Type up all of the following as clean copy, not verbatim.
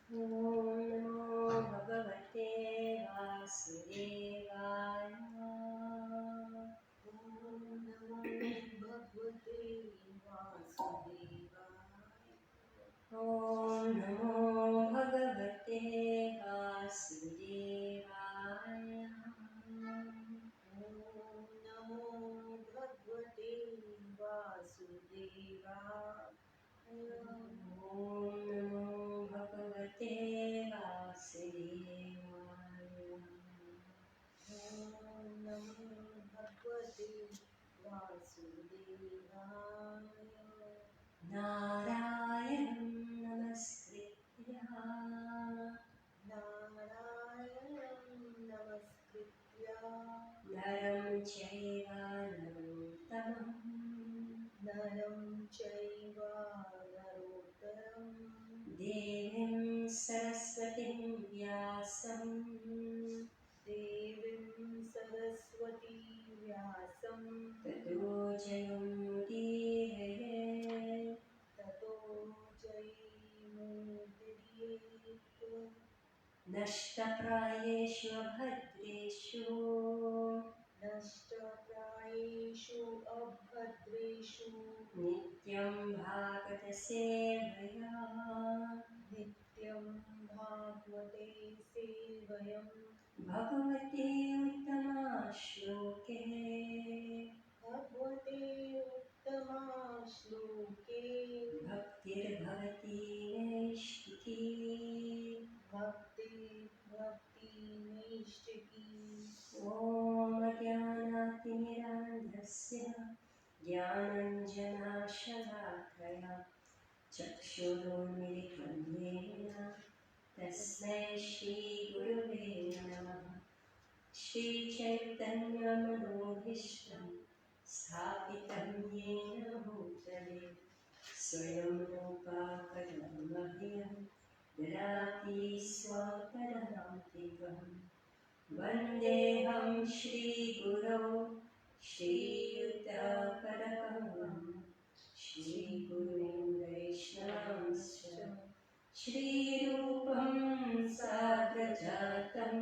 Om Namo Bhagavate Vasudevaya. Om Namo Bhagavate Vasudevaya. Om Namo Bhagavate Vasudevaya. Om Namo Bhagavate Vasudevaya. Om Namo Bhagavate Vasudevaya. Om Namo Bhagavate Vasudevaya. Narayanam Namaskritya Narayanam Namaskritya Naram Chaiva Narottamam Naram Chaiva Narottam Devim Saraswatim Vyasam Devim Saraswati Vyasam Tato Jayamudire Tato Jayamudiyet Nashtaprayeshu Bhadreshu Nashtaprayeshu Abhadreshu Nityam Bhagata Sevaya Nityam Bhagavate Sevayam Bhagavate Uttama Shloke Bhagavate Uttama Shloke Bhaktir Bhavati Naishtiki Bhakti Bhakti Naishtaki Om Jnanatirandhasya Jnananjanashalakaya Chakshurunmilitam Yena Tasmai Shri Gurave Namaha Shri Chaitanya Manobhishtam Sthapitam Yena Bhutale Swayam Rupa Kadamahyam Dadati Swapadahantikam Vandeham Shri Guru Shri Yuttapadakamam Shri Gurun Vaishnavamscha Shri Rupam Sagrajatam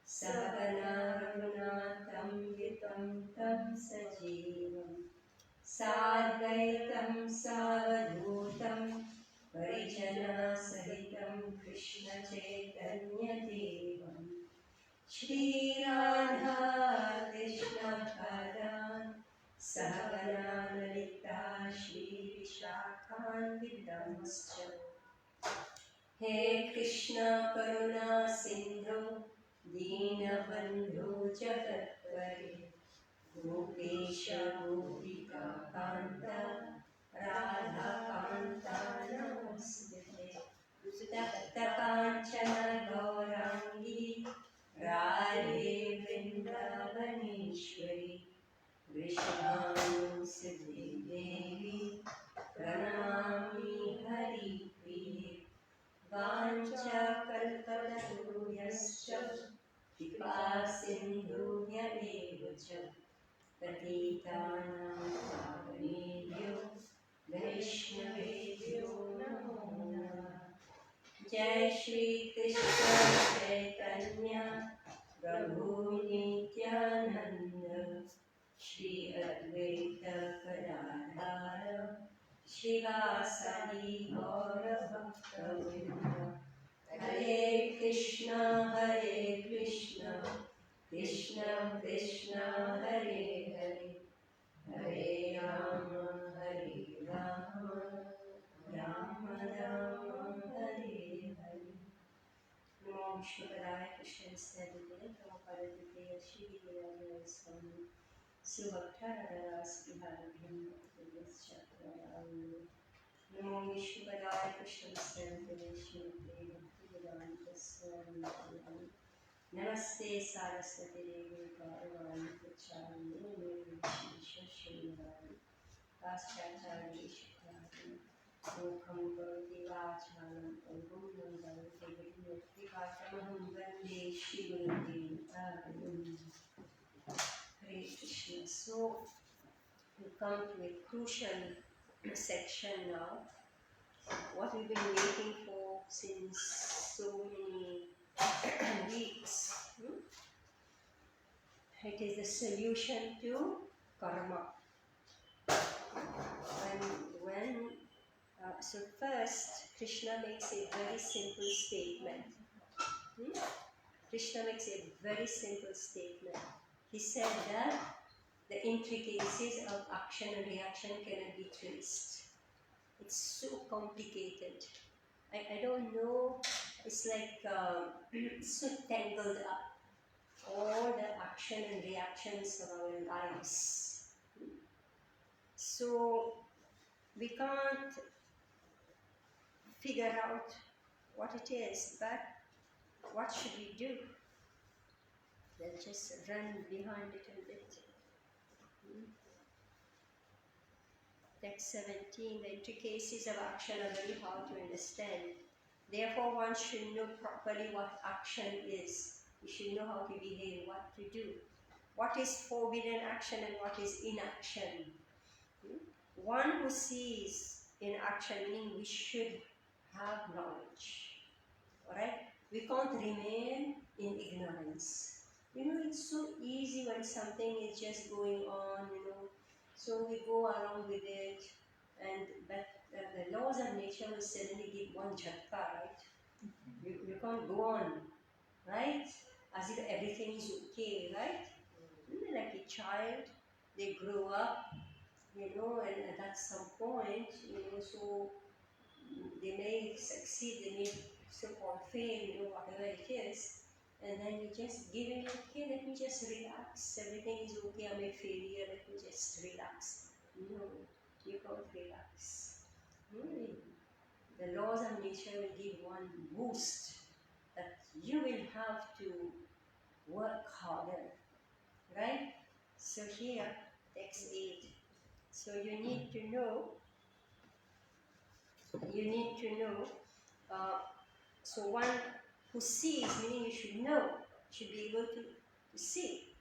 Sahana Raghunatha Vitam Tam Sajeevam Sadvaitam Savadhutam Parijana Sahitam Krishna Chaitanya Devam Shri Radha Krishna Padan Sahagana Lalita Shri Vishakhan Vidamascha He Krishna Karuna Sindhu Deenabandhu Jagatpare Gopesha Gopika Kanta Radha Kanta Namaste Tapta Kanchana Gaurangi Radhe Vrindavaneshwari Vrishabhanusuti Devi Pranamami Hari Priye Vancha Kalpataruyascha Kripa Sindhuvya Eva Cha Patitanam Pavanebhyo Vaishnavebhyo Namo Namah Jai Shri Krishna Chaitanya Prabhu Nityananda Shri Advaita Gadadhara Shivasadi Gaura Bhakta Hare Krishna Krishna Krishna Hare Hare Hare Rama Rama Rama Hare Hare Namo Vishnupadaya Krishna Snehadite Prabhupada Dvitiya Shri Guru Swami Subhaktaras Vihalabhyam Bhaktivedanta Chakravarti Namo Vishnupadaya Krishna Snehadite Shri Bhaktivedanta Swami Namaste Saraswati Devi Gauravani Pracharani Nirvishesha Shunyavadi Paschacharya Shukrani Mukham Karoti Vachalam Pangum Nandavati Vidyatvipatamaham Vande Shri Guru Devi Hare Krishna. So we come to a crucial section now. What we've been waiting for since It is the solution to karma. So first, Krishna makes a very simple statement. Krishna makes a very simple statement. He said that the intricacies of action and reaction cannot be traced. It's so complicated. I don't know, it's like so tangled up. All the action and reactions of our lives. So we can't figure out what it is, but what should we do? Let's just run behind it a bit. Text 17, the intricacies of action are very hard to understand. Therefore, one should know properly what action is. You should know how to behave, what to do. What is forbidden action and what is inaction. One who sees in action, meaning we should have knowledge. Alright? We can't remain in ignorance. It's so easy when something is just going on, so we go along with it, but the laws of nature will suddenly give one jhatka, right? You can't go on, right? As if everything is okay, right? Like a child, they grow up, and at some point, so they may succeed, they may so-called fail, whatever it is, and then you just give in, okay, let me just relax, everything is okay, I'm a failure, let me just relax. No, you can't relax. The laws of nature will give one boost that you will have to work harder, right? So here, text 8. So you need to know, so one who sees, meaning you should know, should be able to see.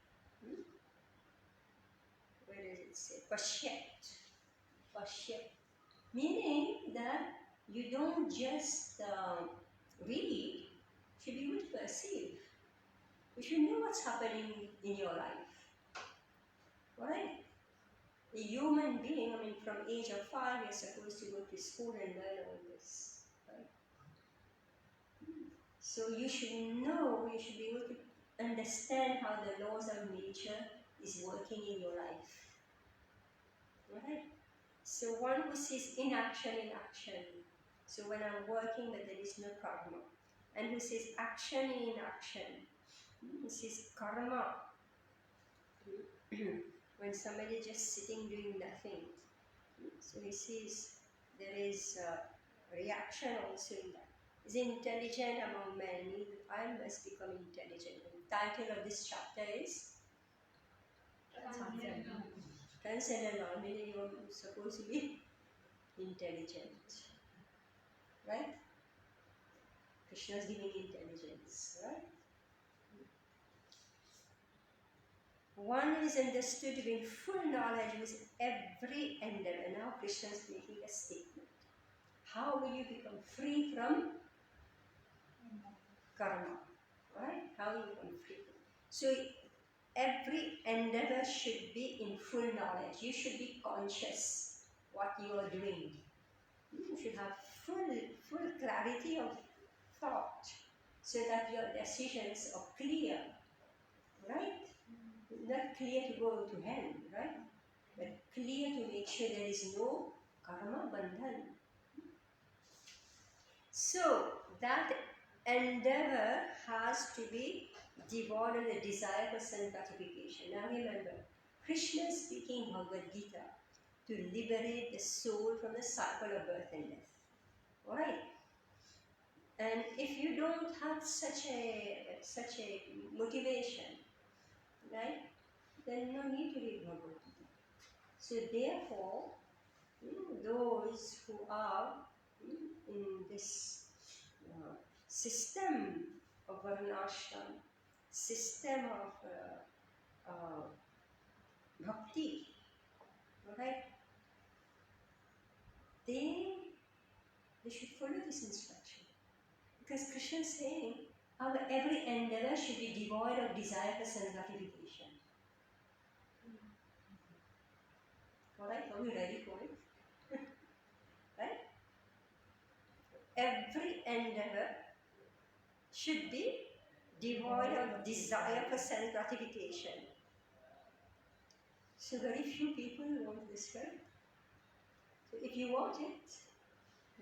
Where does it say? Pashyat. Meaning that you don't just read, you should be able to perceive. You should know what's happening in your life. Right? A human being, from age of 5, you're supposed to go to school and learn all this. Right? So you should know, you should be able to understand how the laws of nature is working in your life. Right? So one who sees inaction in action. So when I'm working but there is no karma. And who sees action in action. Who sees karma. When somebody is just sitting doing nothing. So he sees there is reaction also in that. Is intelligent among men. I must become intelligent. The title of this chapter is Transcendental, meaning you're supposed to be intelligent. Right? Krishna is giving intelligence. Right? One is understood to be in full knowledge with every endeavor. Now Krishna is making a statement. How will you become free from karma? Right? How will you become free? So every endeavor should be in full knowledge. You should be conscious what you are doing. You should have full clarity of thought so that your decisions are clear. Right? Not clear to go to hell, right? But clear to make sure there is no karma bandhan. So that endeavor has to be devoid of the desire for self-gratification. Now remember, Krishna is speaking Bhagavad Gita to liberate the soul from the cycle of birth and death. Alright? And if you don't have such a motivation, right, then no need to read Bhagavad Gita. So therefore, those who are in this system of varnashram, system of bhakti, right? They should follow this instruction. Because Krishna is saying, our every endeavor should be devoid of desire for self-gratification. Alright, are we ready for it? Right? Every endeavor should be devoid of desire for self gratification. So very few people want this, right? So if you want it,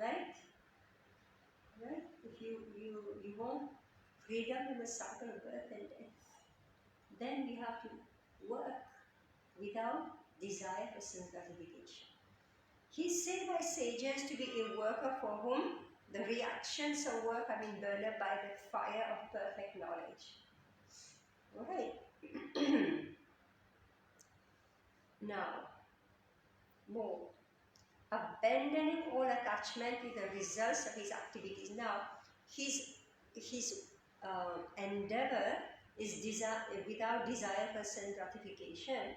right? Right? If you want freedom from the cycle of birth and death, then we have to work without desire for self gratification. He's said by sages to be a worker for whom the reactions of work have been burned up by the fire of perfect knowledge. Alright. Now, more. Abandoning all attachment with the results of his activities. Now, his endeavor is without desire for self gratification.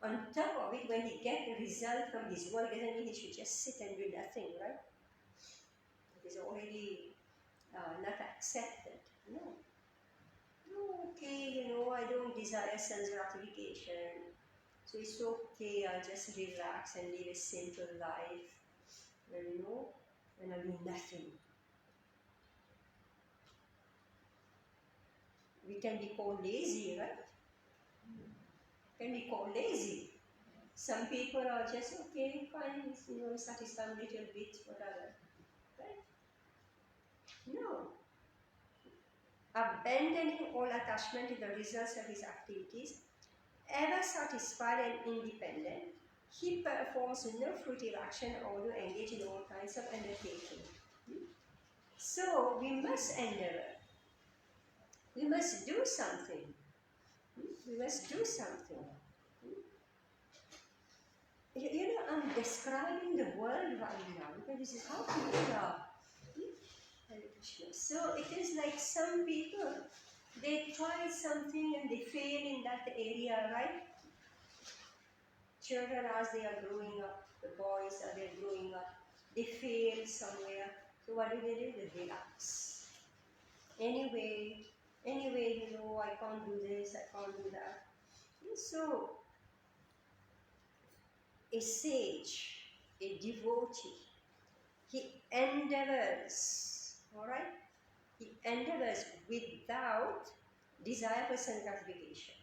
On top of it, when he gets the result from his work, doesn't mean he should just sit and do nothing, right? It is already not accepted. No. No, okay, I don't desire sense gratification. So it's okay, I'll just relax and live a simple life. And I'll do nothing. We can be called lazy, right? Can be called lazy. Some people are just okay, fine, satisfied a little bit, whatever. Right? No. Abandoning all attachment to the results of his activities, ever satisfied and independent, he performs no fruitive action although engaged in all kinds of undertaking. So we must endeavor. We must do something. We must do something. I'm describing the world right now because this is how people are. So it is like some people, they try something and they fail in that area, right? Children, as they are growing up, the boys as they are growing up, they fail somewhere. So what do? They relax. Anyway, I can't do this, I can't do that. So a sage, a devotee, he endeavors, alright? He endeavors without desire for self gratification,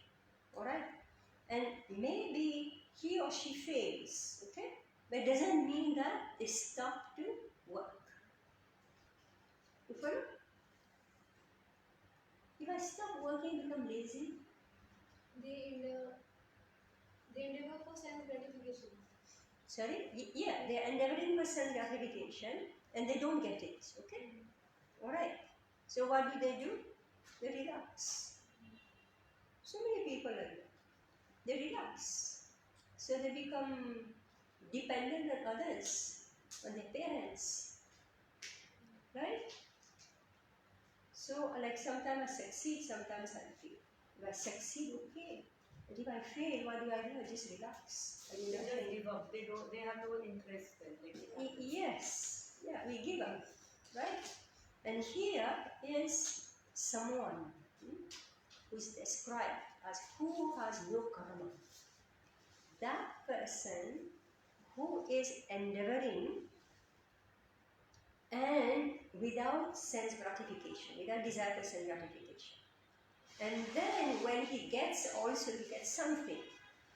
alright? And maybe he or she fails, okay? But it doesn't mean that they stop to work. You follow? If I stop working, become lazy. They endeavor for self gratification. Sorry? Yeah, they are endeavoring for self gratification and they don't get it, okay? Alright. So what do? They relax. So many people are there. They relax. So they become dependent on others, on their parents. Right? So like sometimes I succeed, sometimes I fail. If I succeed, okay. But if I fail, what do? I just relax. I do They just nothing. give up. They have no interest in it. Yes. Yeah, we give up. Right? And here is someone who is described as who has no karma. That person who is endeavoring and without sense gratification, without desire for sense gratification. And then when he gets something,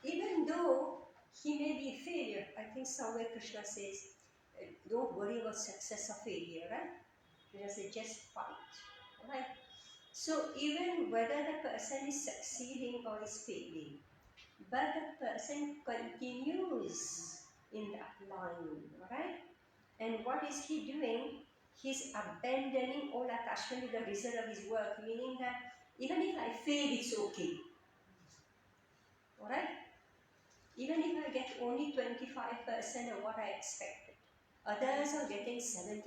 even though he may be a failure. I think somewhere Krishna says, don't worry about success or failure, right? Krishna says, just fight, right? So even whether the person is succeeding or is failing, but the person continues in that line, right? And what is he doing? He's abandoning all attachment to the result of his work, meaning that even if I fail, it's okay. Alright? Even if I get only 25% of what I expected, others are getting 70%,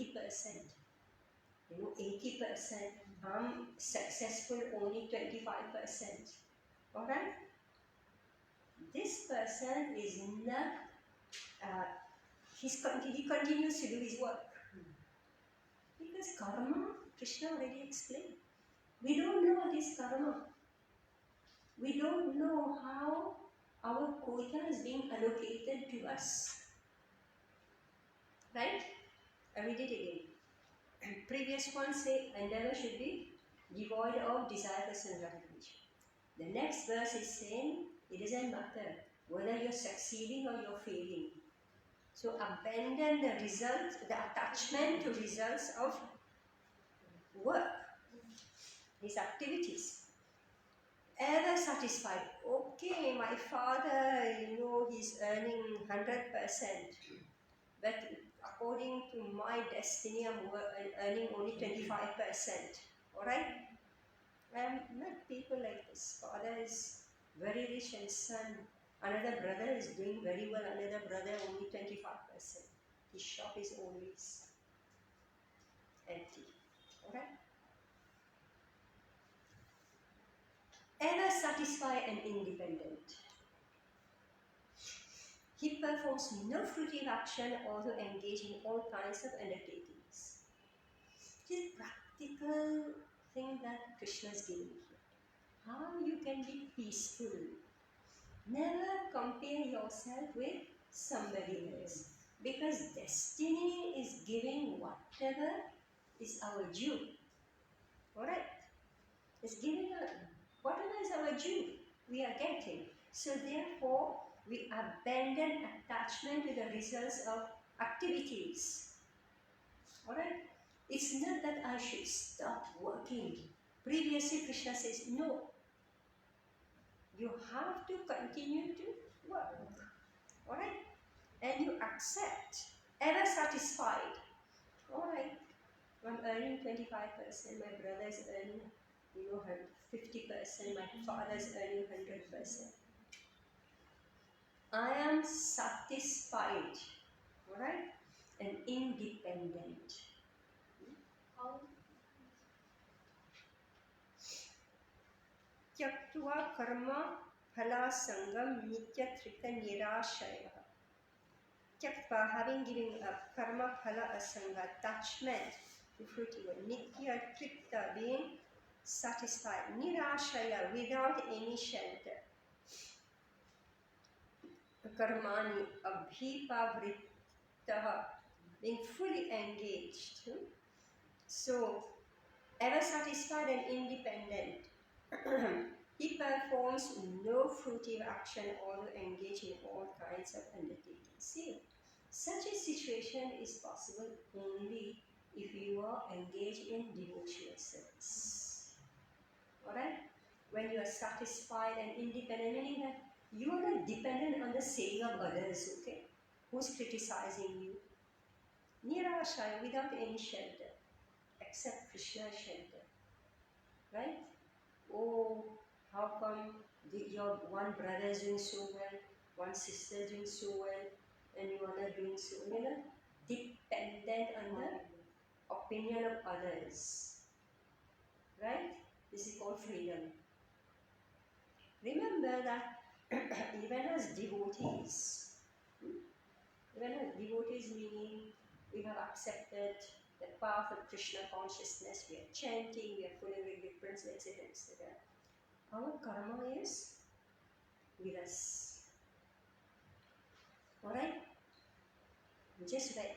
80%. I'm successful only 25%. Alright? This person is not, he continues to do his work. Because karma, Krishna already explained. We don't know what is karma. We don't know how our quota is being allocated to us. Right? I read it again. Previous one say endeavor should be devoid of desire for sense gratification. The next verse is saying it doesn't matter whether you're succeeding or you're failing. So abandon the results, the attachment to results of work, his activities. Ever satisfied. Okay, my father, he's earning 100%, but according to my destiny, I'm earning only 25%. Alright? I'm not people like this. Father is very rich and son. Another brother is doing very well, another brother only 25%. His shop is always empty. Alright? Ever satisfied and independent. He performs no fruitive action or to engage in all kinds of undertakings. It is practical thing that Krishna is giving here. How you can be peaceful. Never compare yourself with somebody else. Because destiny is giving whatever is our due. Alright? It's giving us whatever is our due, we are getting. So therefore, we abandon attachment to the results of activities. Alright? It's not that I should stop working. Previously, Krishna says, no. You have to continue to work. Alright? And you accept, ever satisfied. Alright, I'm earning 25%, my brother is earning 50%, my father is earning 100%. I am satisfied, alright, and independent. How? Tyaktva karma phala sangam nityatrika nirashaya. Tyaktva, having given up, karma phala asanga, attachment to fruitive, nityatrika, being satisfied, nirashaya, without any shelter. Karmani abhipavritaha, being fully engaged. So, ever satisfied and independent, he performs no fruitive action or engage in all kinds of undertakings. See, such a situation is possible only if you are engaged in devotional service. Alright? When you are satisfied and independent, meaning that you are not dependent on the saying of others, okay? Who's criticizing you? Nirashaya, without any shelter, except Krishna's shelter. Right? Oh, how come your one brother is doing so well, one sister is doing so well, and you are not doing so well? Dependent on the opinion of others. Right? This is called freedom. Remember that even as devotees, meaning we have accepted the path of Krishna consciousness, we are chanting, we are following different, etc., etc. Our karma is with us. Alright? Just read.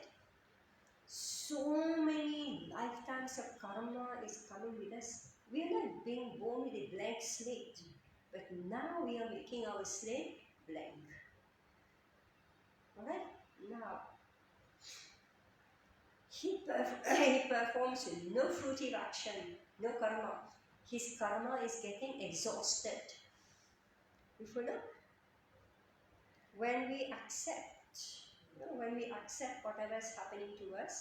So many lifetimes of karma is coming with us. We are not being born with a blank slate, but now we are making our slate blank. Alright? Now, he performs no fruitive action, no karma. His karma is getting exhausted. You follow? When we accept, whatever is happening to us,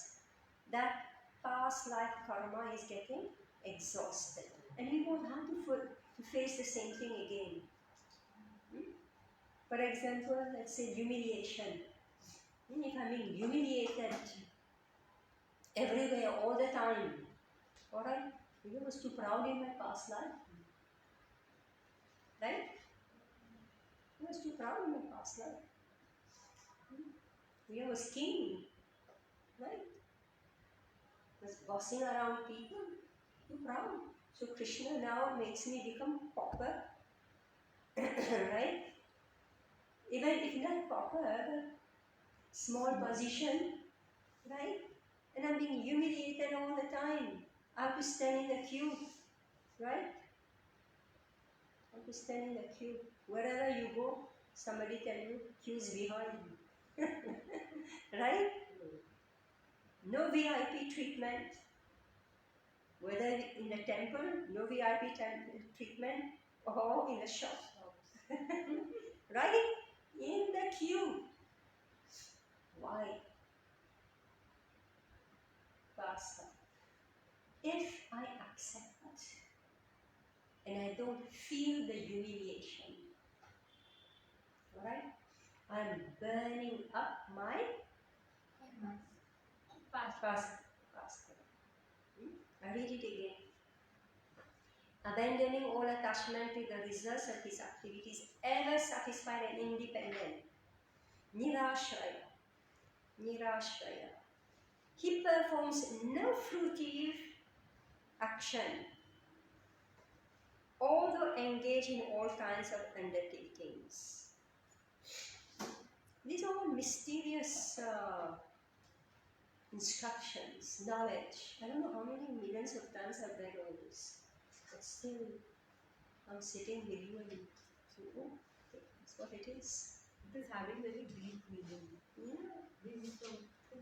that past life karma is getting exhausted. And we won't have to face the same thing again. For example, let's say humiliation. If I'm being humiliated everywhere, all the time, alright, I was too proud in my past life. Right? I was too proud in my past life. I was king. Right? I was bossing around people. Too proud. So Krishna now makes me become pauper. Right? even if not proper, but small position, right? And I'm being humiliated all the time. I have to stand in the queue, right? I have to stand in the queue. Wherever you go, somebody tell you, queue's behind. Right? No VIP treatment. Whether in the temple, no VIP treatment, or in the shop. Right? In the queue. Why? Pastor, if I accept and I don't feel the humiliation, alright? I'm burning up my past. I read it again. Abandoning all attachment to the results of his activities, ever satisfied and independent. Nirashraya. Nirashraya. He performs no fruitive action, although engaged in all kinds of undertakings. These are all mysterious instructions, knowledge. I don't know how many millions of times I've read all this, but still, I'm sitting with you and so, oh, that's what it is. It is having very deep meaning. Yeah. We need to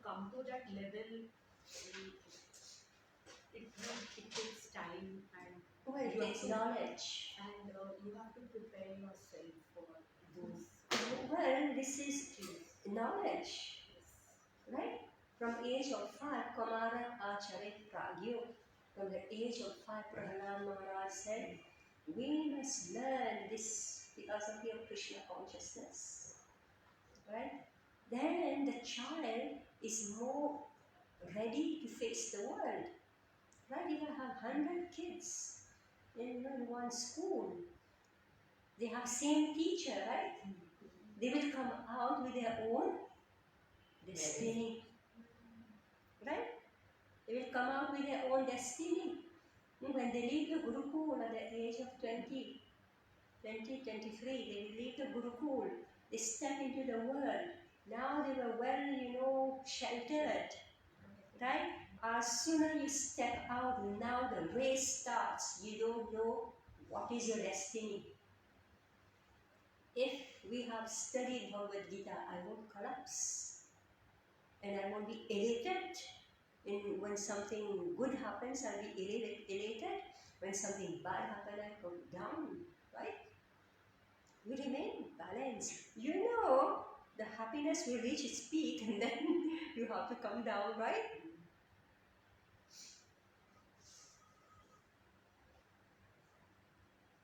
come to that level. It takes time and Well, it takes knowledge. And you have to prepare yourself for those. Well, this is knowledge, right? From age of 5, Kamara Acharit Pragyo. From the age of 5, Prahalad Maharaj said, we must learn this philosophy of Krishna consciousness, right? Then the child is more ready to face the world, right? If I have 100 kids in one school, they have same teacher, right? They will come out with their own destiny, right? They will come out with their own destiny. When they leave the Gurukul at the age of 20, 23, they will leave the Gurukul. They step into the world. Now they were well, sheltered, right? As soon as you step out, now the race starts. You don't know what is your destiny. If we have studied Bhagavad Gita, I won't collapse. And I won't be elated. When something good happens, I'll be elated. When something bad happens, I come down, right? We remain balanced. The happiness will reach its peak and then you have to come down, right?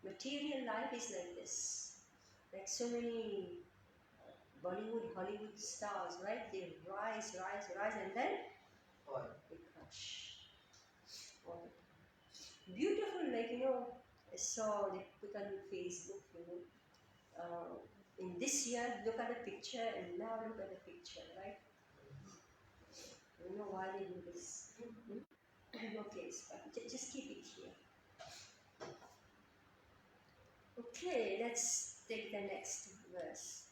Material life is like this. Like so many Bollywood, Hollywood stars, right? They rise, and then they crash. Beautiful, I saw they put on Facebook, in this year, look at the picture, and now look at the picture, right? I don't know why they do this. Okay, just keep it here. Okay, let's take the next verse.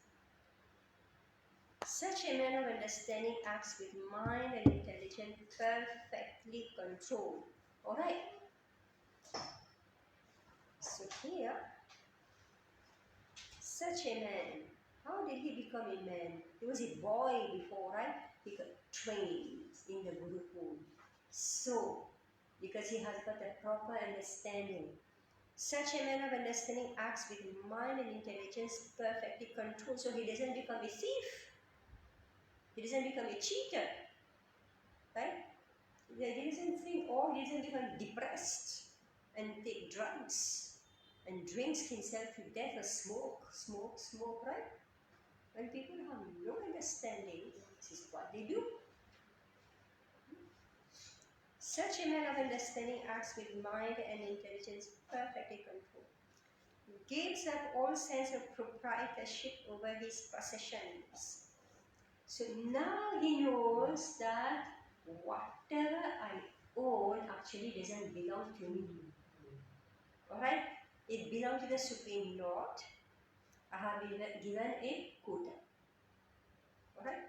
Such a man of understanding acts with mind and intelligence perfectly controlled. Alright? So here, such a man, how did he become a man? He was a boy before, right? He got trained in the Gurukul. So, because he has got a proper understanding. Such a man of understanding acts with mind and intelligence perfectly controlled. So he doesn't become a thief. He doesn't become a cheater. Right? He doesn't think, or he doesn't become depressed and take drugs and drinks himself to death or smoke, right? When people have no understanding, this is what they do. Such a man of understanding acts with mind and intelligence perfectly controlled. Gives up all sense of proprietorship over his possessions. So now he knows that whatever I own actually doesn't belong to me. Alright? It belongs to the Supreme Lord. I have been given a quota. Alright?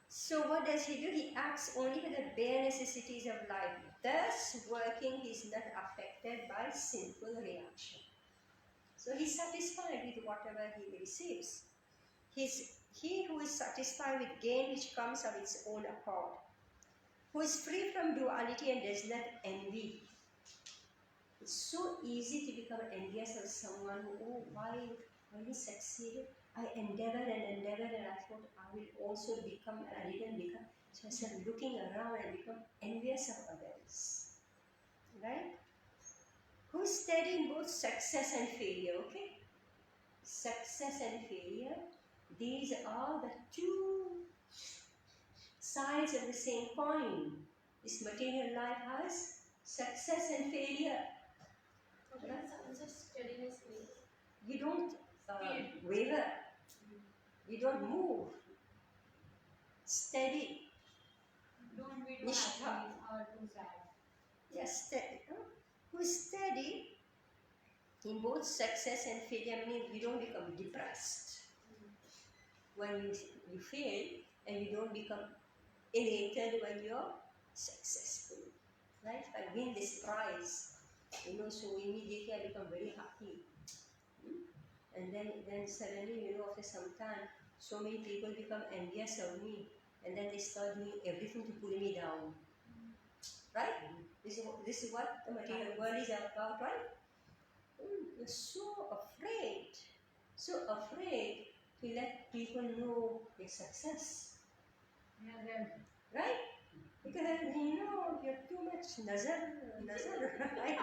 So what does he do? He acts only for the bare necessities of life. Thus, working, he is not affected by sinful reaction. So he's satisfied with whatever he receives. He who is satisfied with gain which comes of its own accord, who is free from duality and does not envy. It's so easy to become envious of someone who, oh, why when he succeeded, I endeavored and I thought I will also become, and I didn't become. So I started looking around and become envious of others. Right? Who's steady in both success and failure, okay? Success and failure, these are the two sides of the same coin. This material life has success and failure. What does success steadiness mean? You don't waver. You don't move. Steady. Don't be too Nishtha. happy or too sad. Yes, steady. Who is steady in both success and failure, meaning you don't become depressed when you fail, and you don't become elated when you're successful. Right? If I win this prize, so immediately I become very happy. And then suddenly, after some time, so many people become envious of me, and then they start doing everything to pull me down. Right? This is what the material world is about, right? You're so afraid to let people know your success. Yeah, then. Right? Because you're too much nazar, right?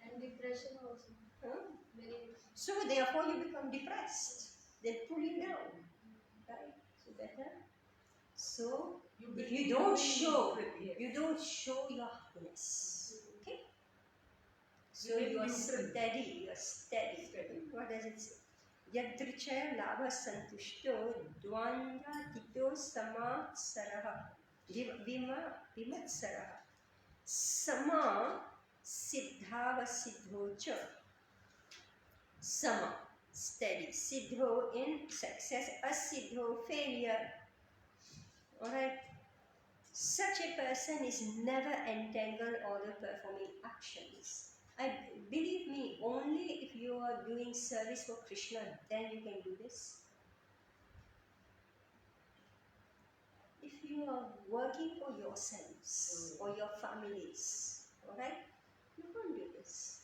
And depression also. Huh? Many. So therefore you become depressed. They pull you down. Right? So better. So if you don't show your happiness. Okay? So you are steady. What does it say? Yadrichaya labha santushto dvanda tito samatsaraha vimatsaraha sama siddhava siddhocha. Sama, steady. Siddho in success, asiddho failure. Alright? Such a person is never entangled or performing actions. Believe me, only if you are doing service for Krishna, then you can do this. If you are working for yourselves or your families, alright, you can't do this.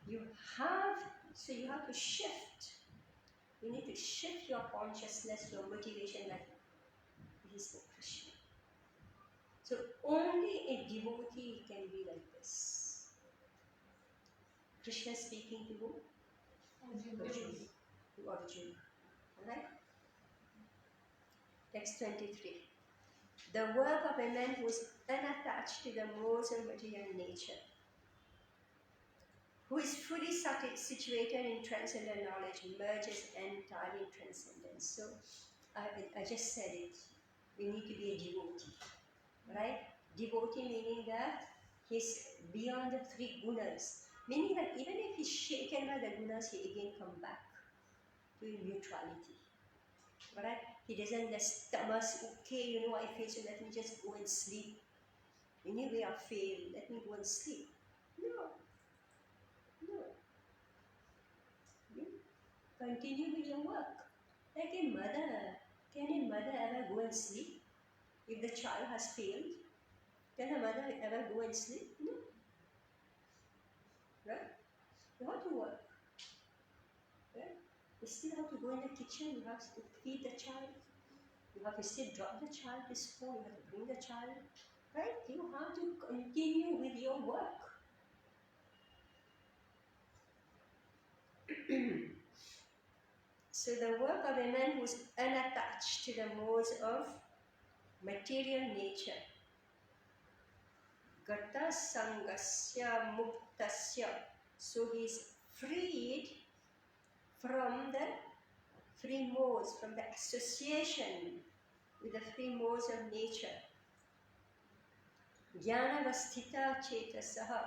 You have to shift. You need to shift your consciousness, your motivation, that it is for Krishna. So only a devotee can be like this. Krishna speaking to who? Arjuna. To Arjuna. Alright? Text 23. The work of a man who is unattached to the modes of material nature, who is fully situated in transcendental knowledge, merges entirely in transcendence. So, I just said it. We need to be a devotee. Right? Devotee meaning that he's beyond the three gunas. Meaning that even if he's shaken by the gunas, he again come back to neutrality. Right? He doesn't just tamas, okay, I failed, so let me just go and sleep. Anyway, I failed, let me go and sleep. No. You continue with your work. Like a mother. Can a mother ever go and sleep if the child has failed? Can a mother ever go and sleep? No. Right? You have to work. Right? You still have to go in the kitchen, you have to feed the child. You have to still drop the child to school, you have to bring the child. Right? You have to continue with your work. So the work of a man who is unattached to the modes of material nature, gata sangasya muktasya, so he is freed from the free modes, from the association with the free modes of nature. Jnanavasthita chetasaha.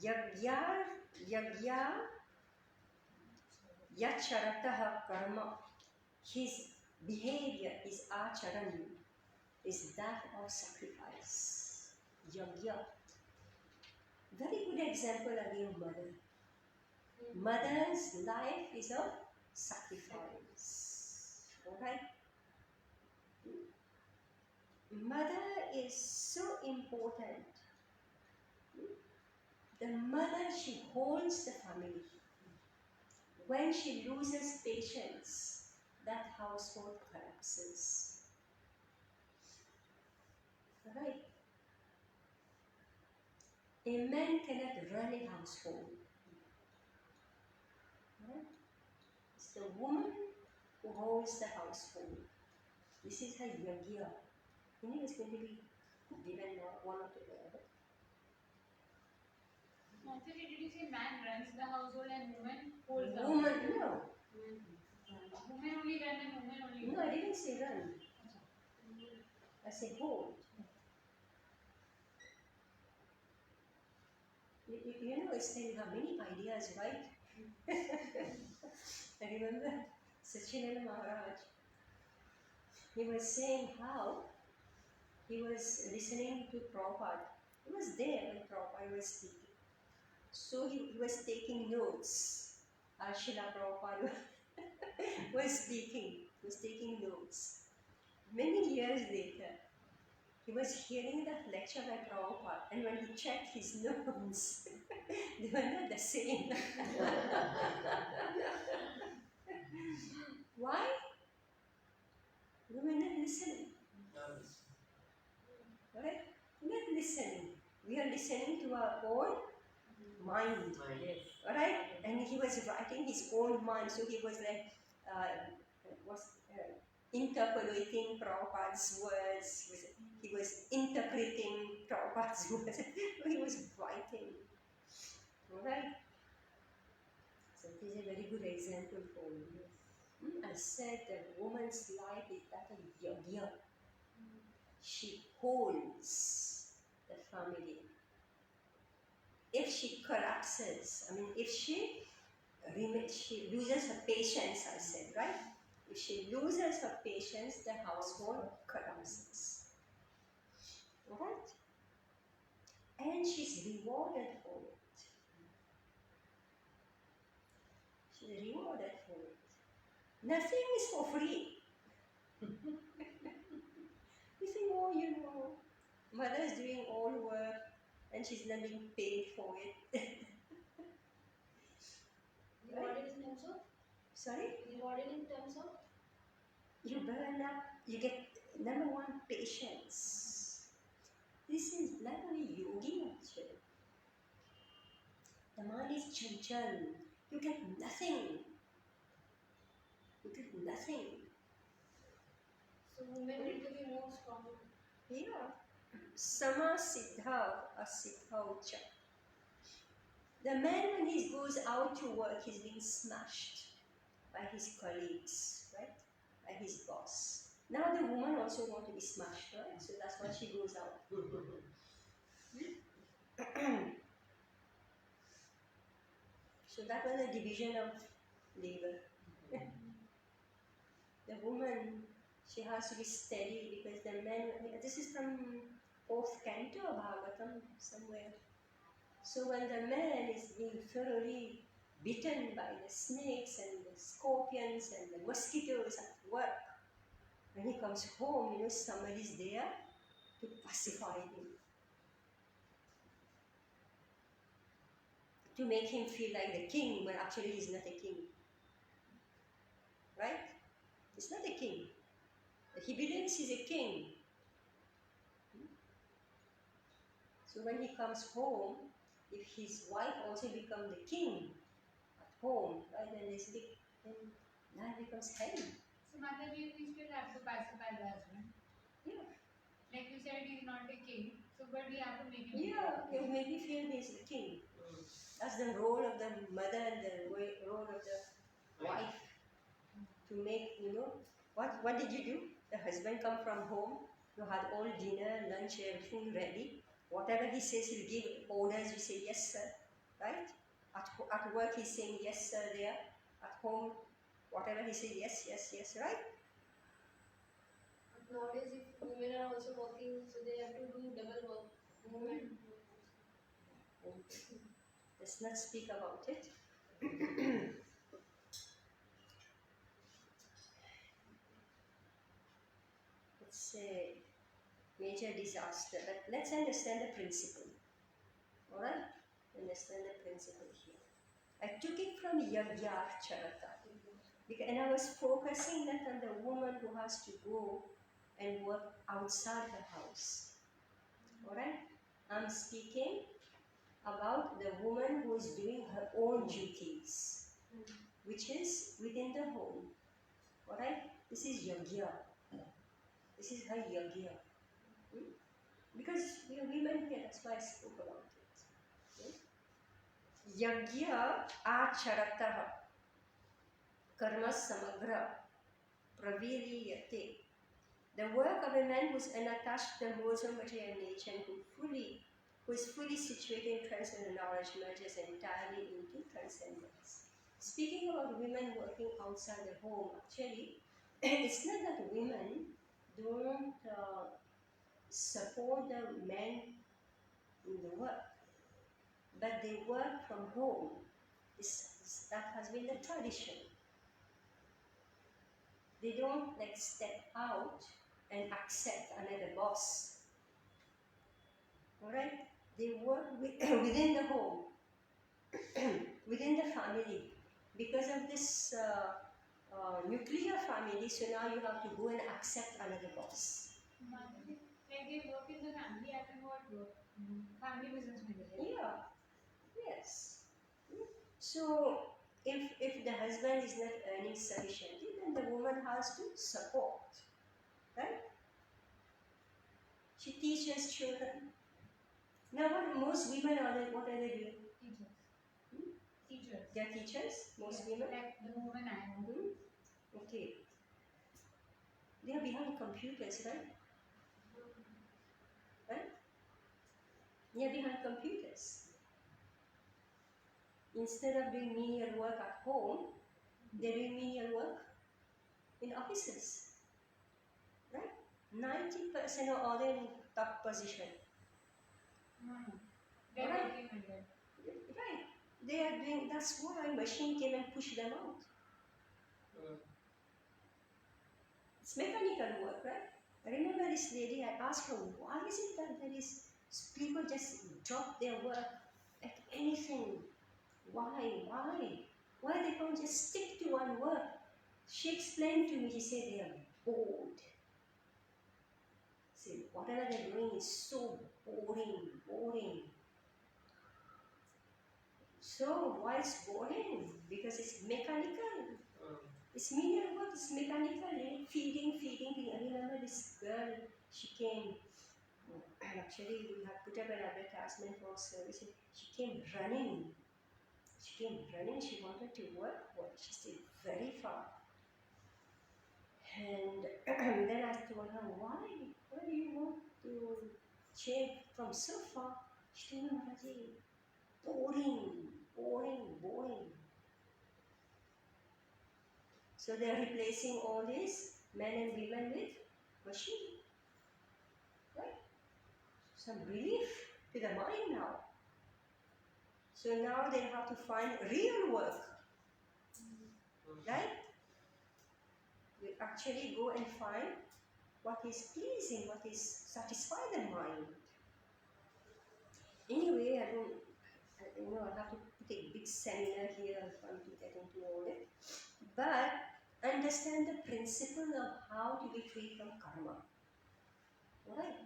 Yagya Yacharataha karma, his behavior, his acharan, is that of sacrifice. Yagya. Very good example again, mother. Mother's life is a sacrifice. Alright? Mother is so important. The mother, she holds the family. When she loses patience, that household collapses. Right? A man cannot run a household. Right? It's the woman who holds the household. This is her yagya. You know, it's going to be given one or two. Actually, did you say man runs the household and woman holds the Woman, household? no. Women only run and women only No, hold. I didn't say run. I said hold. You know, it's saying how many ideas, right? I remember Sachinanda Maharaj. He was saying how he was listening to Prabhupada. He was there when Prabhupada was speaking. So he was taking notes. Srila Prabhupada was speaking, was taking notes. Many years later, he was hearing the lecture by Prabhupada, and when he checked his notes, they were not the same. Why? We were not listening. Right? We're not listening. We are listening to our own mind. Yes. Alright? And he was writing his own mind, so he was like, interpolating Prabhupada's words. He was interpreting Prabhupada's words. He was writing. Alright? So this is a very good example for you. I said that woman's life is that of yagya. She holds the family. If she collapses, I mean, if she loses her patience, I said, right? If she loses her patience, the household collapses. Alright? And she's rewarded for it. She's rewarded for it. Nothing is for free. You think, oh, you know, mother's doing all work and she's not being paid for it. Rewarded in terms of? Sorry? Rewarded in terms of? You burn up, you get number one, patience. This is not only yogi actually. The mind is chanchal. You get nothing. You get nothing. So women need to be more strong. Yeah. Sama siddha asiddhau cha. The man, when he goes out to work, he's being smashed by his colleagues, right? By his boss. Now the woman also wants to be smashed, right? So that's why she goes out. So that was a division of labor. The woman, she has to be steady because the man, this is from 4th canto of Bhagavatam somewhere. So when the man is being thoroughly bitten by the snakes and the scorpions and the mosquitoes at work, when he comes home, you know, somebody's there to pacify him. To make him feel like the king, when actually he's not a king. Right? He's not a king. He believes he's a king. So when he comes home, if his wife also becomes the king at home, right, then that becomes hell. So, Mataji, we still have to pacify the husband. Yeah. Like you said, he's not a king, so but we have to make him. Yeah, it will make me feel he's the king. That's the role of the mother and the role of the wife. To make, you know, what did you do? The husband come from home, you had all dinner, lunch, everything ready. Whatever he says, he'll give orders, you say, yes, sir. right? At work he's saying yes sir there. At home, whatever he says, yes, yes, yes, right? But nowadays, if women are also working, so they have to do double work. Women. Let's not speak about it. It's a major disaster, but let's understand the principle. Alright? Understand the principle here. I took it from Yagya Charata. And I was focusing that on the woman who has to go and work outside the house. Alright? I'm speaking about the woman who is doing her own duties, which is within the home. Alright? This is Yagya. This is her Yagya. Because we are women here, that's why I spoke about it. Yagya acharataha karma samagra praviriyate. The work of a man who is unattached to the modes of material nature and who is fully situated in transcendental knowledge merges entirely into transcendence. Speaking about women working outside the home, actually, it's not that women don't support the men in the work, but they work from home. That has been the tradition. They don't like step out and accept another boss. Alright? They work within the home, within the family. Because of this nuclear family, so now you have to go and accept another boss. Like they work in the family as in what work? Family business manager. Yeah, yes. So, if the husband is not earning sufficiently, then the woman has to support. Right? She teaches children. Now, most women what are they doing? Teachers. Hmm? Teachers. They are teachers, most Yeah, women. like the woman I know. Okay. They are behind computers, right? Right? They are behind computers. Instead of doing menial work at home, they're doing menial work in offices. Right? 90% of all in top position. No. They're Right. working on that. Right. They are doing, that's why machine came and pushed them out. It's mechanical work, right? I remember this lady, I asked her, why is it that there is people just drop their work like anything? Why? Why they can't just stick to one work? She explained to me, she said they are bored. See, whatever they're doing is so boring. So why it's boring? Because it's mechanical. It's menial work, it's mechanical, feeding. I remember this girl, she came, actually we had put up an advertisement for service. She came running. She wanted to work, but she stayed very far. And then I told her, why do you want to change from so far? She told me, Mataji, boring. So they are replacing all these men and women with machine. Right? Some relief to the mind now. So now they have to find real work. Right? You actually go and find what is pleasing, what is satisfy the mind. Anyway, I have to put a big seminar here if I'm to get into all it. But understand the principle of how to be free from karma. Alright?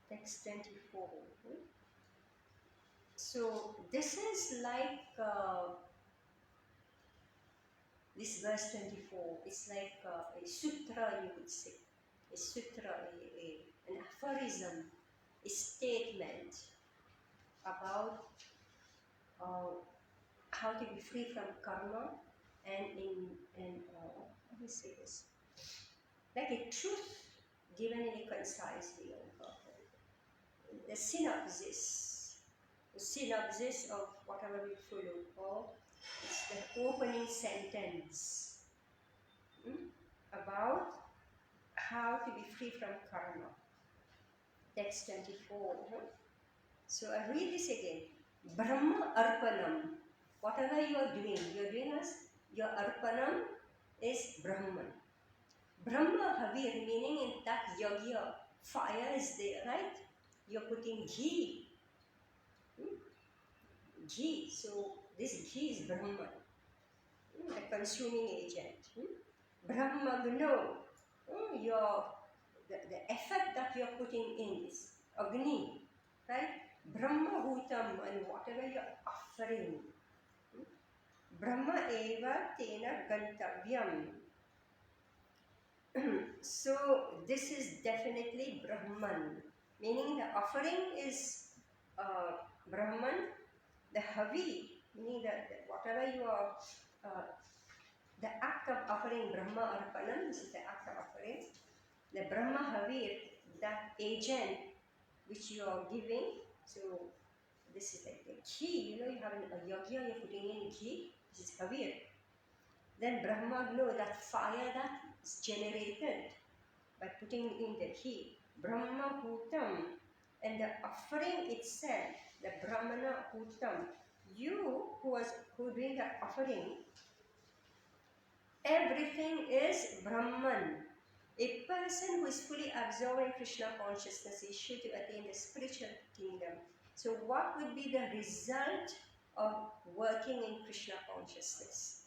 Text 24. So this is like this verse 24. It's like a sutra, you would say. A sutra, an aphorism, a statement about how to be free from karma and let me say this, like a truth given in a concise way. the synopsis. The synopsis of whatever we follow, or it's the opening sentence about how to be free from karma. Text 24. So I read this again. Brahma Arpanam. Whatever you are doing as your Arpanam is Brahman. Brahma Havir, meaning in that yagya, fire is there, right? You're putting ghee. Ghee. So this ghee is Brahman, the consuming agent. Brahma Gno, the effort that you're putting in is Agni, right? Brahma Bhutam, and whatever you're offering. Brahma Eva Tena Gantavyam. So this is definitely Brahman, meaning the offering is Brahman, the Havi, meaning that whatever you are, the act of offering Brahma Arpanam, this is the act of offering, the Brahma Havir, that agent which you are giving. So this is like the ghee, you have a yagya, you're putting in ghee, this is Havir. Then Brahma Gno, that fire that is generated by putting in the ghee. Brahma Hutam, and the offering itself, the Brahmana Hutam, you who doing the offering, everything is Brahman. A person who is fully absorbed in Krishna consciousness is sure to attain the spiritual kingdom. So what would be the result of working in Krishna consciousness?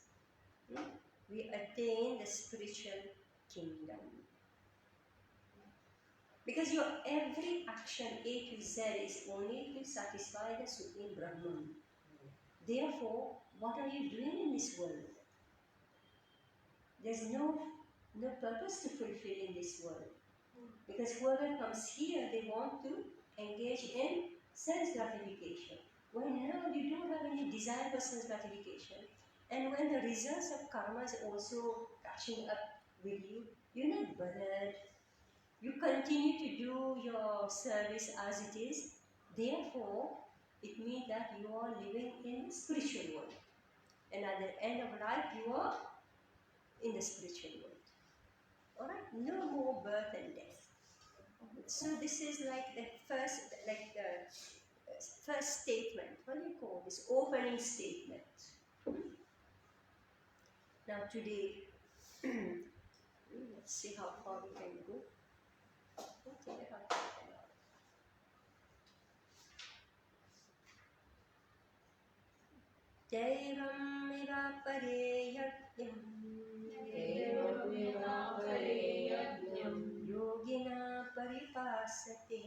We attain the spiritual kingdom. Because your every action A to Z is only to satisfy the Supreme Brahman. Therefore, what are you doing in this world? There's no purpose to fulfill in this world. Because whoever comes here, they want to engage in sense gratification. When now you don't have any desire for sense gratification, and when the results of karma is also catching up with you, you're not bothered. You continue to do your service as it is. Therefore, it means that you are living in the spiritual world. And at the end of life, you are in the spiritual world. Alright? No more birth and death. So this is like the first statement. What do you call this? Opening statement. Now today, let's see how far we can go. Okay, Devam Evapare Yagyam Yogina Paripasate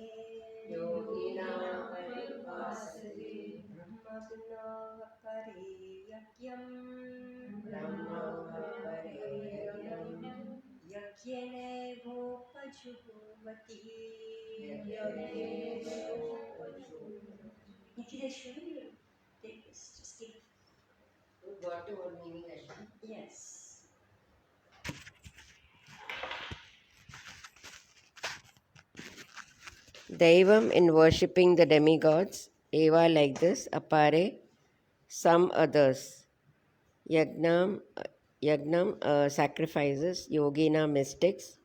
Brahma Guna Pare Yagyam Yagyene Gopajuhuvati Nikileshwari, take this, just take. Word to word meaning, Ashwin. Yes. Daivam in worshipping the demigods, Eva like this, Apare, some others. Yagnam, sacrifices, Yogina mystics,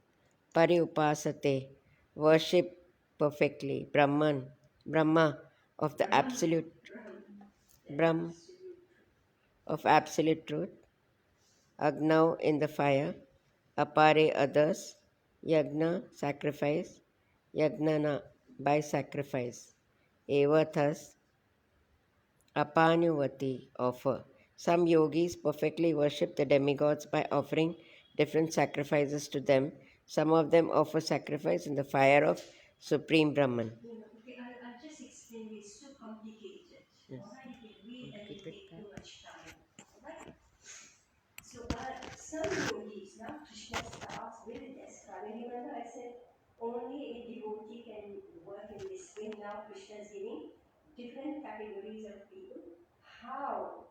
Pariupasate, worship perfectly, Brahma of the absolute, Brahm of absolute truth, Agnav in the fire, Apare others, Yagna sacrifice, Yagnana by sacrifice, Eva thus, Apanyuvati offer. Some yogis perfectly worship the demigods by offering different sacrifices to them. Some of them offer sacrifice in the fire of Supreme Brahman. Okay, I'll just explain this. It's so complicated. Yes. Alright, if we read and it Complicated take too much time. Alright? So some yogis, now Krishna starts with this. Remember I said only a devotee can work in this way. Now Krishna is giving different categories of people how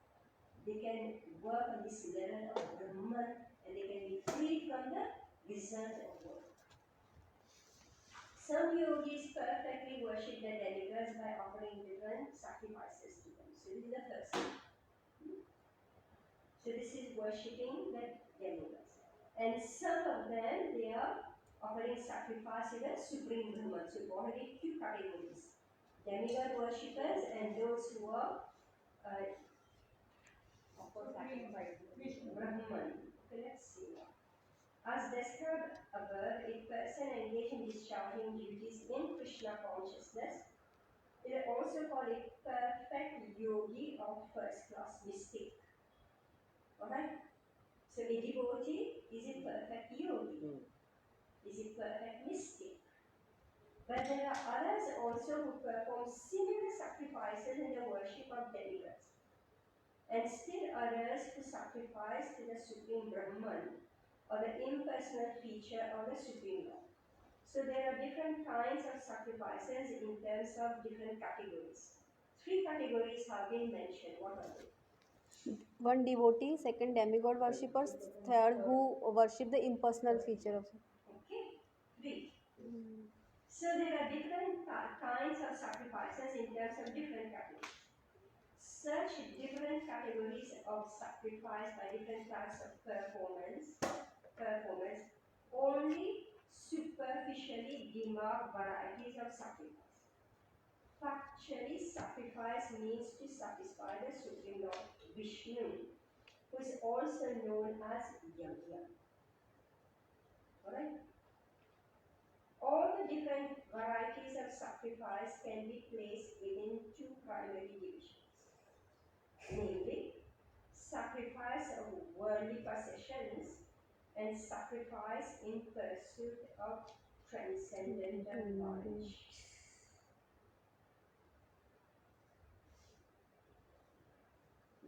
they can work on this level of Brahman and they can be free from the result of work. Some yogis perfectly worship the demigods by offering different sacrifices to them. So this is the first one. So this is worshipping the demigods. And some of them, they are offering sacrifice to the Supreme Brahman. So already two categories. Demigod worshippers and those who are offer sacrifice to Brahman. Okay, let's see now. As described above, a person engaged in discharging duties in Krishna consciousness is also called a perfect yogi or first class mystic. Alright? So a devotee is a perfect yogi, is a perfect mystic. But there are others also who perform similar sacrifices in the worship of demigods. And still others who sacrifice to the Supreme Brahman or the impersonal feature of the Supreme Lord. So there are different kinds of sacrifices in terms of different categories. Three categories have been mentioned. What are they? One devotee, second demigod worshippers, third who worship the impersonal feature of. Okay, three. So there are different kinds of sacrifices in terms of different categories. Such different categories of sacrifice by different types of performance only superficially demark varieties of sacrifice. Factually, sacrifice means to satisfy the Supreme Lord Vishnu, who is also known as Yajna. Alright? All the different varieties of sacrifice can be placed within two primary divisions, namely, sacrifice of worldly possessions and sacrifice in pursuit of transcendental knowledge.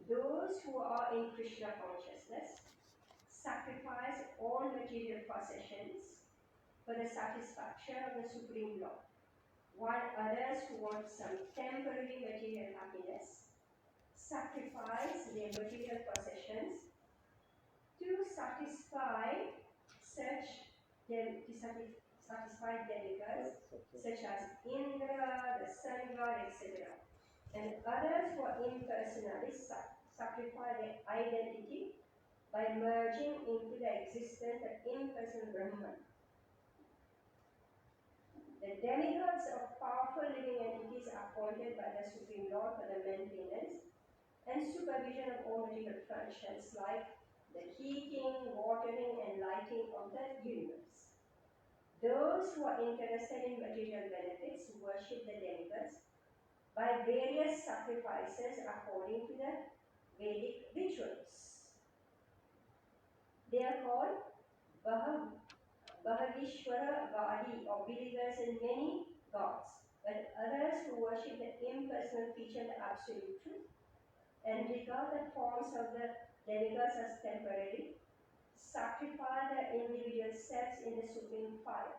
Those who are in Krishna consciousness sacrifice all material possessions for the satisfaction of the Supreme Lord, while others who want some temporary material happiness sacrifice their material possessions to satisfy demigods such as Indra, the sun god, etc. And others who are impersonalists sacrifice their identity by merging into the existence of impersonal Brahman. The demigods of powerful living entities appointed by the Supreme Lord for the maintenance and supervision of all material functions like the heating, watering, and lighting of the universe. Those who are interested in material benefits worship the demigods by various sacrifices according to the Vedic rituals. They are called Bhavishwara Vadi, or believers in many gods, but others who worship the impersonal feature of the absolute truth and regard the forms of the demigods as temporary, sacrifice their individual selves in the supreme fire,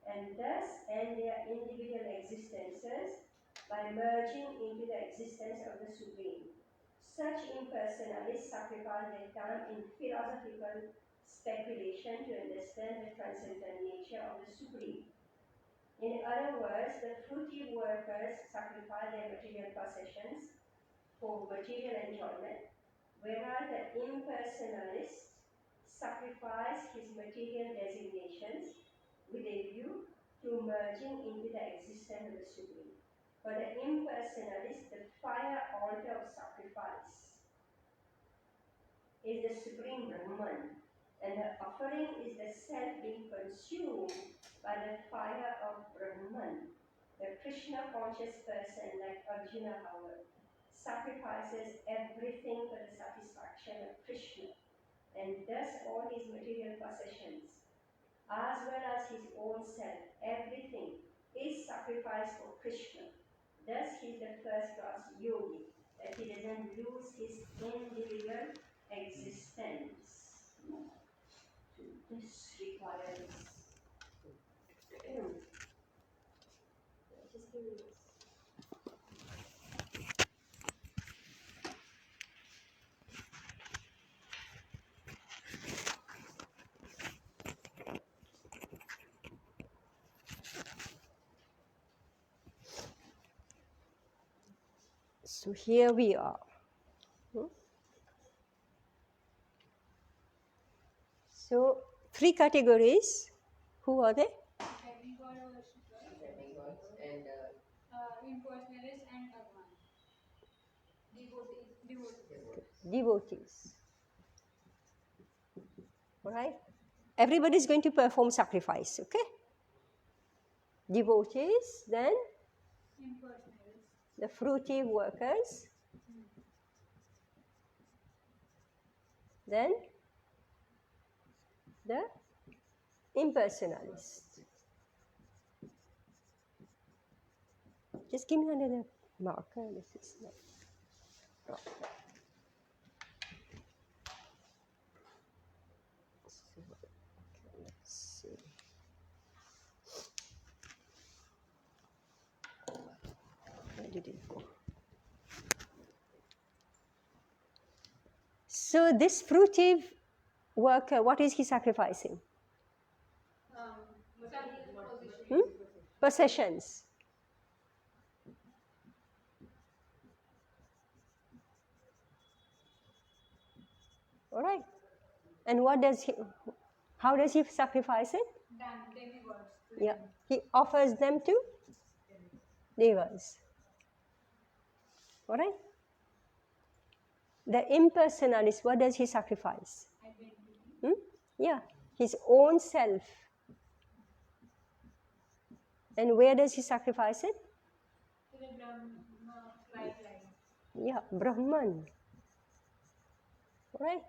and thus end their individual existences by merging into the existence of the Supreme. Such impersonalists sacrifice their time in philosophical speculation to understand the transcendent nature of the Supreme. In other words, the fruity workers sacrifice their material possessions for material enjoyment, whereas the impersonalist sacrifice his material designations with a view to merging into the existence of the Supreme. For the impersonalist, the fire altar of sacrifice is the Supreme Brahman, and the offering is the self being consumed by the fire of Brahman. The Krishna conscious person, like Arjuna, however, sacrifices everything for the satisfaction of Krishna, and thus all his material possessions, as well as his own self, everything is sacrificed for Krishna. Thus he is the first class yogi, that he doesn't lose his individual existence. This requires just give me this. So here we are. So 3 categories. Who are they? Demigod worshippers, Demigods and impersonalists, and Bhagwan. Devotees. Devotees. All right? Everybody is going to perform sacrifice, okay? Devotees, then Impersonalists. the fruitive workers, then the impersonalists. Just give me another marker. This is not. Let's see. Where did it go? So this fruitive worker, what is he sacrificing? Possessions. All right. And what does he? How does he sacrifice it? Demigods. Yeah, he offers them to devas. All right. The impersonalist, what does he sacrifice? Identity. Yeah, his own self. And where does he sacrifice it? To the Brahma, right line. Yeah, Brahman. All right.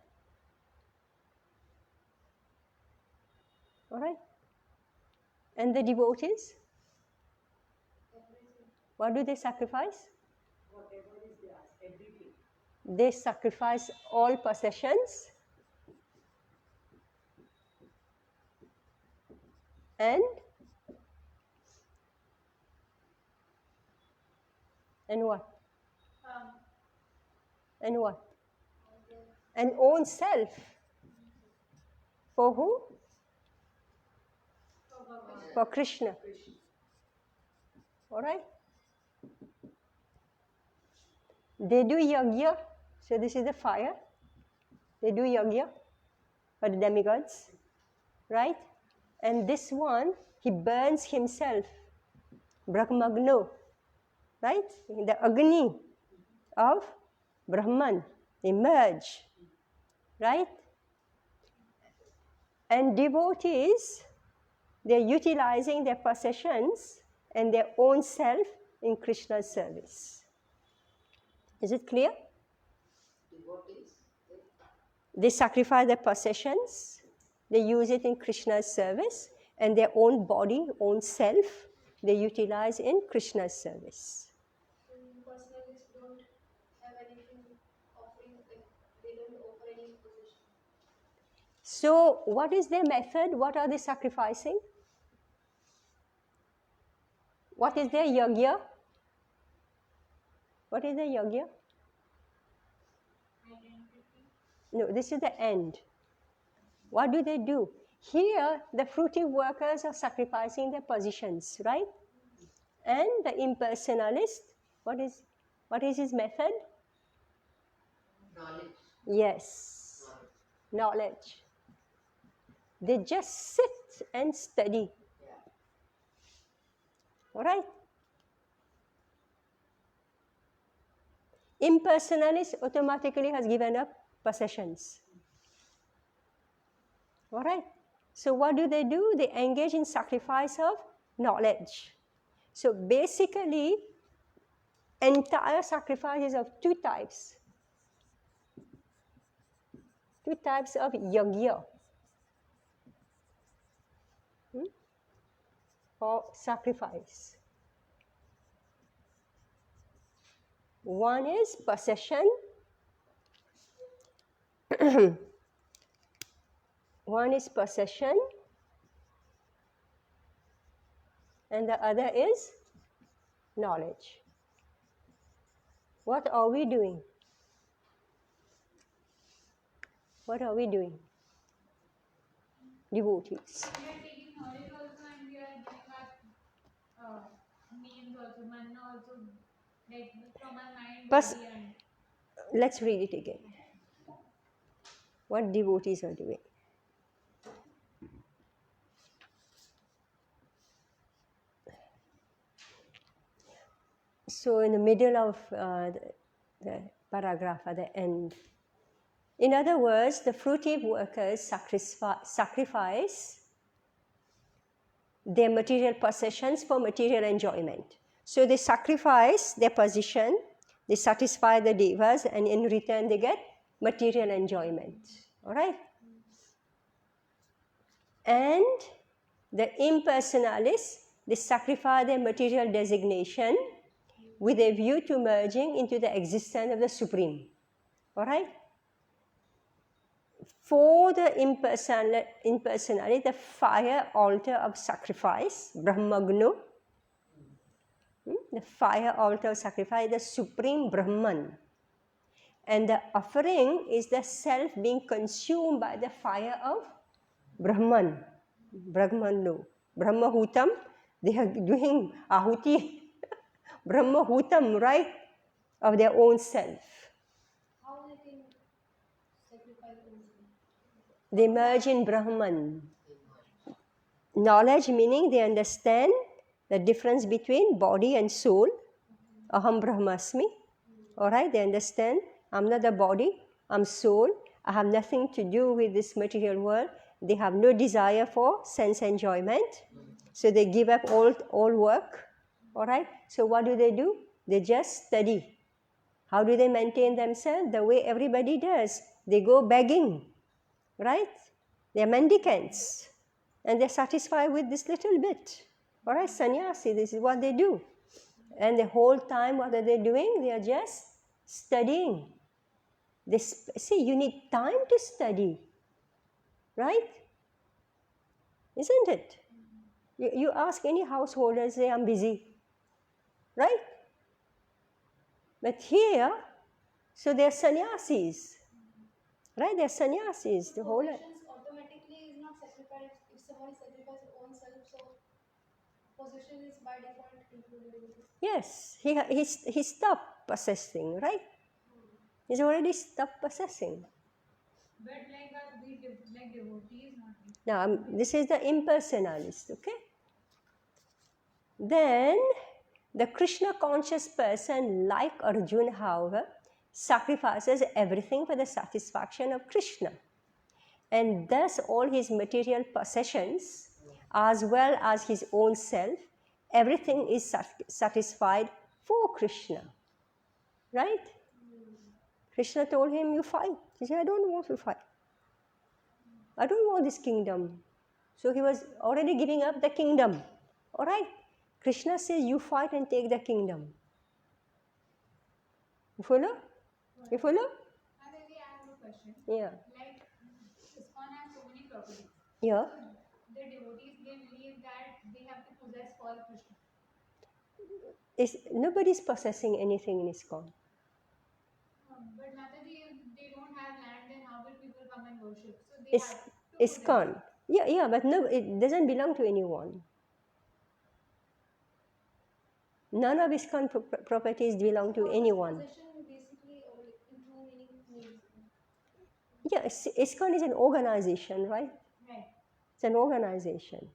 All right. And the devotees? What do they sacrifice? Whatever is theirs, everything. They sacrifice all possessions and what? And what? And own self. For who? For Krishna. All right? They do yajna. So this is the fire. They do yajna for the demigods. Right? And this one, he burns himself. Brahmagno. Right? The Agni of Brahman. They merge. Right? And devotees, they're utilizing their possessions and their own self in Krishna's service. Is it clear? devotees. They sacrifice their possessions, they use it in Krishna's service, and their own body, own self, they utilize in Krishna's service. Impersonalists don't have anything offering, like they don't offer any position. So, what is their method? What are they sacrificing? What is their yajna? What is their yajna? Identity. No, this is the end. What do they do? Here, the fruitive workers are sacrificing their positions, right? And the impersonalist, what is his method? Knowledge. Yes, knowledge. They just sit and study. Yeah. All right? Impersonalist automatically has given up possessions. All right? So what do? They engage in sacrifice of knowledge. So basically, entire sacrifice is of two types. Two types of yajna. For sacrifice. One is possession. One is possession. And the other is knowledge. What are we doing? What are we doing? Devotees. We are taking knowledge also, and we are giving our names also, manna also Like from our mind, Pers- body, and Let's read it again. What devotees are doing. So in the middle of the paragraph at the end, in other words, the fruitive workers sacrifice their material possessions for material enjoyment. So they sacrifice their position, they satisfy the devas, and in return they get material enjoyment. All right? And the impersonalists, they sacrifice their material designation with a view to merging into the existence of the Supreme. All right? For the impersonality, the fire altar of sacrifice, Brahmagnu, the fire altar of sacrifice, the Supreme Brahman. And the offering is the self being consumed by the fire of Brahman, Brahmanu. Brahmahutam, they are doing ahuti, Brahmahutam, right, of their own self. How they can sacrifice themselves? They merge in Brahman. Knowledge meaning they understand the difference between body and soul. Aham Brahmasmi. Alright, they understand I'm not the body, I'm soul. I have nothing to do with this material world. They have no desire for sense enjoyment. So they give up all work. Alright, so what do? They just study. How do they maintain themselves? The way everybody does. They go begging. Right? They're mendicants. And they're satisfied with this little bit. Alright, sannyasi, this is what they do. And the whole time, what are they doing? They are just studying. See, you need time to study. Right? Isn't it? You ask any householder, say, I'm busy. Right? But here, so they're sannyasis. Right? They're sannyasis. The whole. Possessions automatically is not sacrificed if somebody sacrifices their own self, so possession is by default included in this. Yes, he stopped possessing, right? He's already stopped possessing. but like devotees, not Now, this is the impersonalist, okay? Then, the Krishna conscious person, like Arjuna, however, sacrifices everything for the satisfaction of Krishna. And thus, all his material possessions, as well as his own self, everything is satisfied for Krishna. Right? Krishna told him, you fight. He said, I don't want to fight. I don't want this kingdom. So he was already giving up the kingdom. All right? Krishna says, you fight and take the kingdom. You follow? You follow? And then I have a question. Yeah. Like, ISKCON has so many properties. Yeah. The devotees, they believe that they have to possess for Krishna. Nobody's possessing anything in ISKCON. But Mataji, if they don't have land, then how will people come and worship? So they It's have to possess. ISKCON. Yeah, but no, it doesn't belong to anyone. None of ISKCON properties belong to anyone. Possession basically in two meanings. Yeah, ISKCON is an organization, right? Right. It's an organization,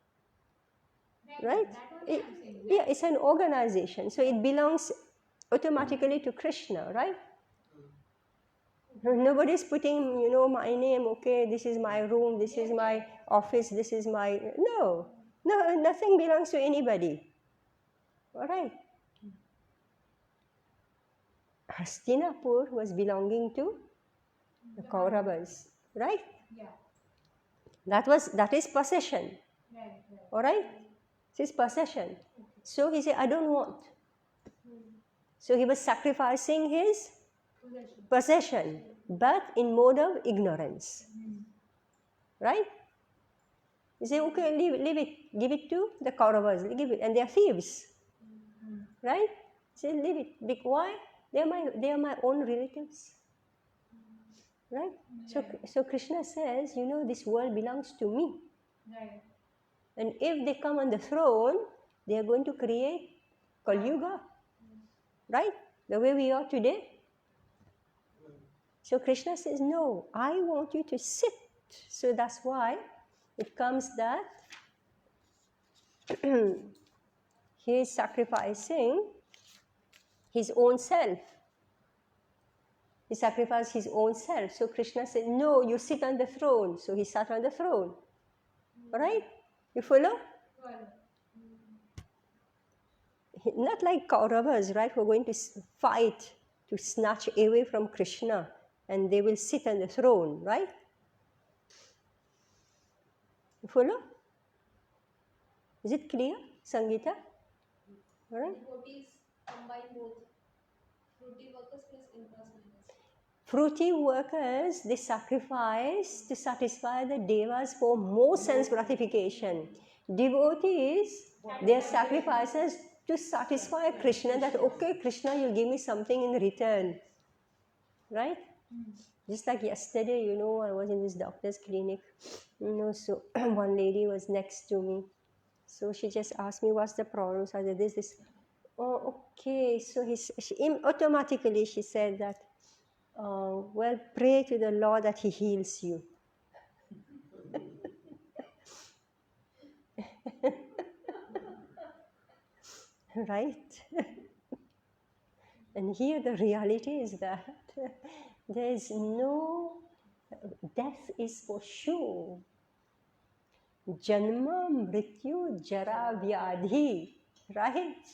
right? That only I'm saying. Yeah, it's an organization, so it belongs automatically to Krishna, right? Nobody's putting, my name, okay, this is my room, this is my office, this is my... No, nothing belongs to anybody. All right. Hastinapur was belonging to the Kauravas, right? Yeah. That is possession. Right. All right? This is possession. So he said, I don't want. So he was sacrificing his possession, but in mode of ignorance. Right? He said, okay, leave it. Give it to the Kauravas. Give it. And they are thieves. Right? He said, leave it. Why? They are my own relatives. Right? So Krishna says, this world belongs to me. Right. And if they come on the throne, they are going to create Kali Yuga. right? The way we are today. So Krishna says, no, I want you to sit. So that's why it comes that he is sacrificing his own self. He sacrificed his own self. So Krishna said, no, you sit on the throne. So he sat on the throne. All right? You follow? Not like Kauravas, right, who are going to fight to snatch away from Krishna and they will sit on the throne, right? You follow? Is it clear, Sangeeta? All right? Devotees combine both fruity workers plus impersonators. Fruity workers, they sacrifice to satisfy the devas for more sense gratification. Devotees, their sacrifices to satisfy Krishna that, okay, Krishna, you give me something in return. Right? Just like yesterday, I was in this doctor's clinic, so one lady was next to me. So she just asked me, what's the problem? So I said, this. Oh, okay. So automatically she said that, well, pray to the Lord that He heals you. Right? And here the reality is that there is no, death is for sure. Janma, Mrityu, Jara, Vyadhi. Right?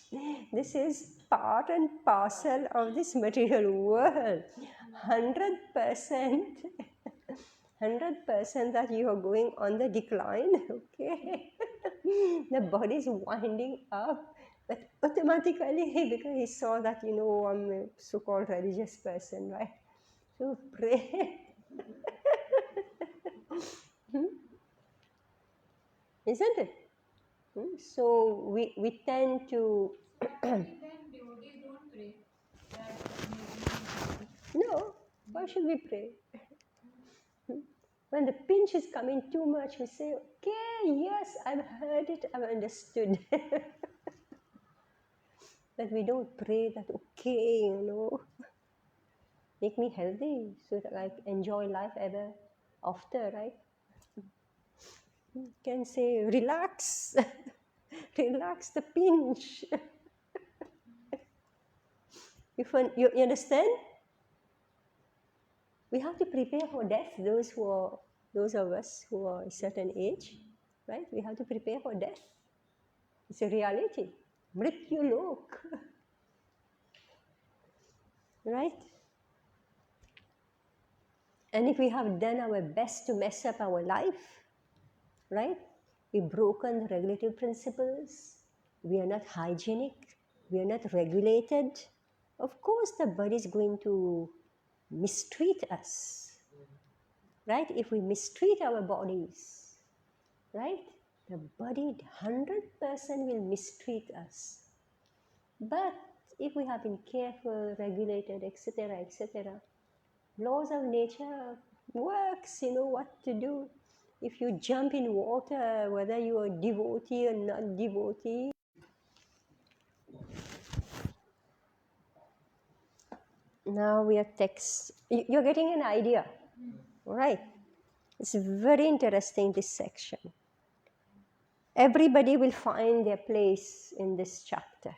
This is part and parcel of this material world. 100%, 100% that you are going on the decline, okay? The body is winding up, but automatically, because he saw that, I'm a so-called religious person, right? So pray. Isn't it? So we tend to Then devotees don't pray. That no, why should we pray? When the pinch is coming too much, we say, okay, yes, I've heard it, I've understood. But we don't pray that, okay, make me healthy so that I enjoy life ever after, right? You can say, relax, relax the pinch. You understand? We have to prepare for death. Those of us who are a certain age, right? We have to prepare for death. It's a reality. Mrityu lok. Right? And if we have done our best to mess up our life, right? We've broken the regulative principles. We are not hygienic. We are not regulated. Of course, the body is going to mistreat us. Right? If we mistreat our bodies, right? The body 100% will mistreat us. But if we have been careful, regulated, etc., etc., laws of nature works, what to do. If you jump in water, whether you are devotee or not devotee, now we are text. You're getting an idea, right? It's very interesting, this section. Everybody will find their place in this chapter.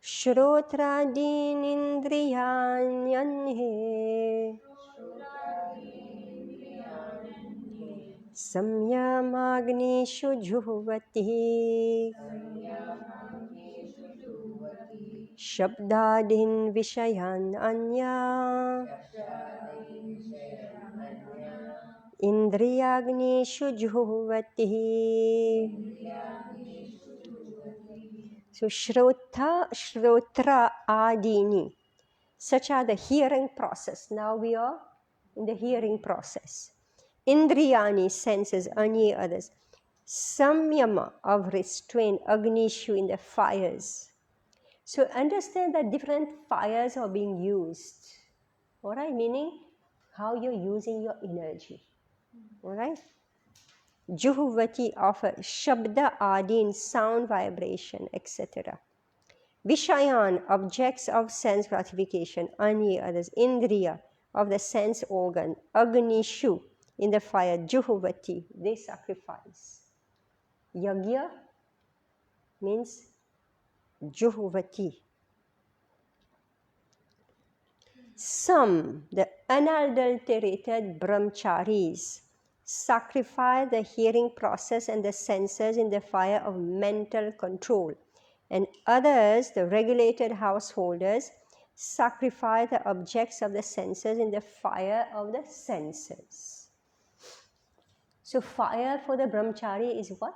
Shrotradinindriyanyanhe Samyamagnishu juhvati Shabdadin vishayan anya Indriyagnishu juhvati. So Shrotra Adini, such are the hearing process. Now we are in the hearing process. Indriyani, senses, any others. Samyama, of restraint, Agnishu, in the fires. So understand that different fires are being used. All right, meaning how you're using your energy. All right. Juhvati of a shabda adin, sound, vibration, etc. Vishayan, objects of sense gratification. Ani, others. Indriya, of the sense organ. Agnishu, in the fire. Juhuvati, they sacrifice. Yagya means Juhuvati. Some, the unadulterated brahmacharis, sacrifice the hearing process and the senses in the fire of mental control. And others, the regulated householders, sacrifice the objects of the senses in the fire of the senses. So fire for the brahmachari is what?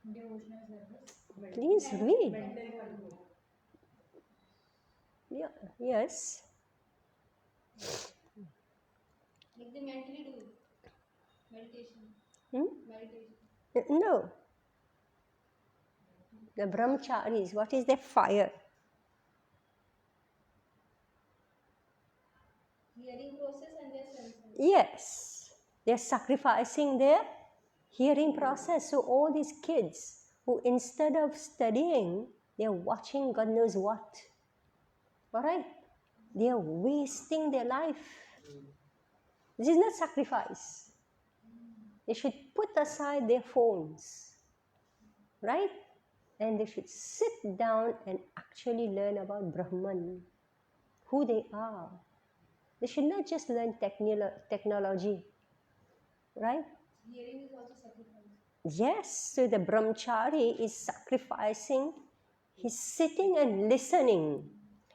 Devotional service. Please read. Yeah, yes. Like they mentally do meditation. Hmm? Meditation. No. The brahmacharis, what is their fire? Hearing process and their senses. Yes, they're sacrificing their hearing process. So all these kids who instead of studying, they're watching God knows what. All right? They're wasting their life. This is not sacrifice. They should put aside their phones. Right? And they should sit down and actually learn about Brahman, who they are. They should not just learn technology, right? Hearing is also sacrifice. Yes, so the brahmachari is sacrificing, he's sitting and listening.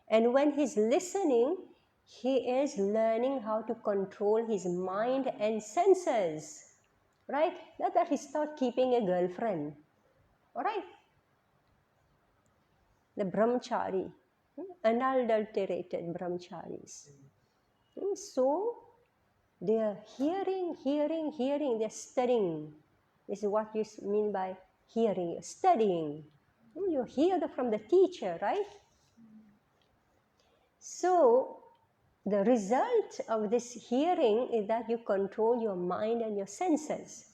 And when he's listening, he is learning how to control his mind and senses, right? Not that he start keeping a girlfriend, all right? The brahmachari, unadulterated brahmacharis. So they are hearing, they're studying. This is what you mean by hearing, you're studying. You hear from the teacher, right? So the result of this hearing is that you control your mind and your senses.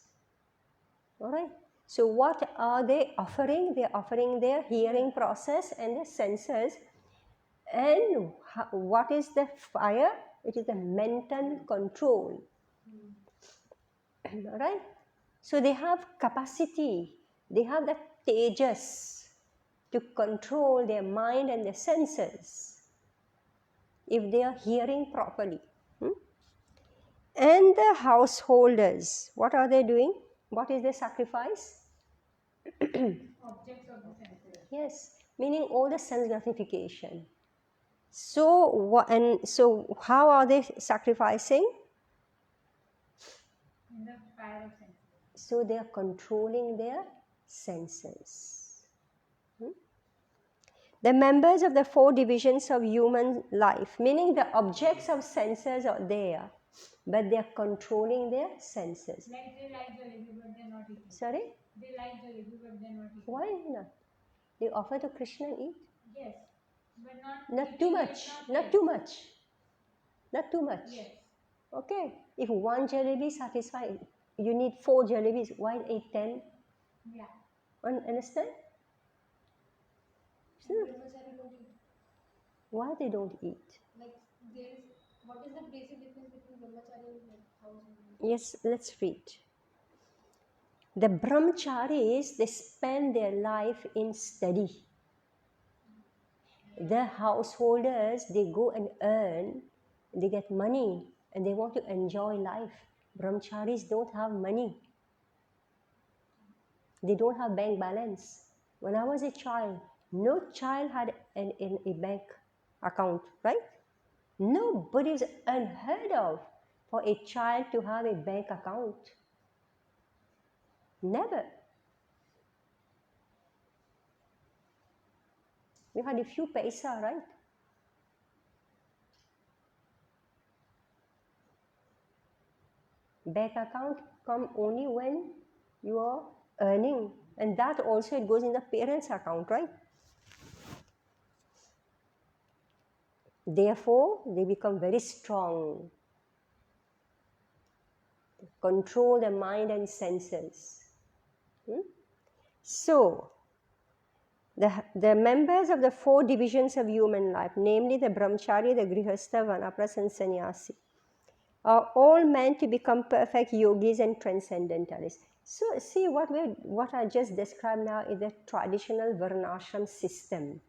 All right? So what are they offering? They're offering their hearing process and their senses. And what is the fire? It is the mental control. All right? So they have capacity, they have the tejas to control their mind and their senses if they are hearing properly. And the householders, what are they doing? What is their sacrifice? Objects of the senses. Yes, meaning all the sense gratification. So how are they sacrificing? In the fire of senses. So they are controlling their senses. The members of the 4 divisions of human life, meaning the objects of senses are there, but they are controlling their senses. Like they like jalebi but they're not eating. Sorry? They like jalebi but they're not eating. Why not? They offer to Krishna and eat. Yes, but Not too much. Not too much. Not too much. Yes. Okay. If 1 jalebi satisfies, you need 4 jalebis. Why 8, 10? Yeah. Understand? Brahmachari don't eat. Why they don't eat? Like there is, what is the basic difference between brahmachari and like household? Yes, let's read. The brahmacharis, they spend their life in study. The householders, they go and earn, they get money, and they want to enjoy life. Brahmacharis don't have money. They don't have bank balance. When I was a child, no child had a bank account, right? Nobody is unheard of for a child to have a bank account. Never. You had a few paisa, right? Bank account come only when you are earning, and that also it goes in the parents' account, right? Therefore, they become very strong. Control the mind and senses. So, the members of the 4 divisions of human life, namely the brahmachari, the grihastha, vanaprastha and sannyasi, are all meant to become perfect yogis and transcendentalists. So, see what I just described now is the traditional varnashram system.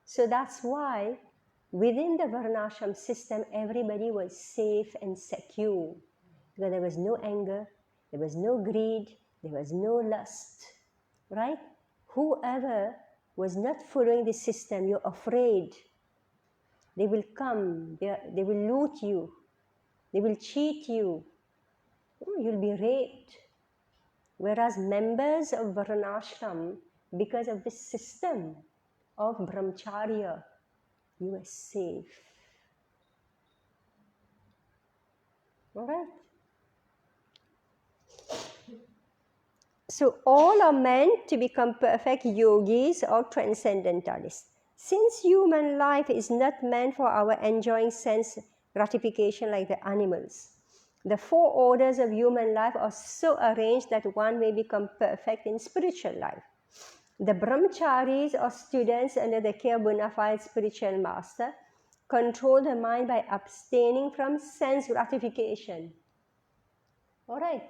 So that's why within the varnashram system, everybody was safe and secure. Because there was no anger, there was no greed, there was no lust, right? Whoever was not following the system, you're afraid. They will come, they will loot you, they will cheat you, you'll be raped. Whereas members of varnashram, because of this system of brahmacharya, you are safe. All right? So all are meant to become perfect yogis or transcendentalists. Since human life is not meant for our enjoying sense gratification like the animals, the 4 orders of human life are so arranged that one may become perfect in spiritual life. The brahmacharis or students under the care of bona fide spiritual master control the mind by abstaining from sense gratification. All right.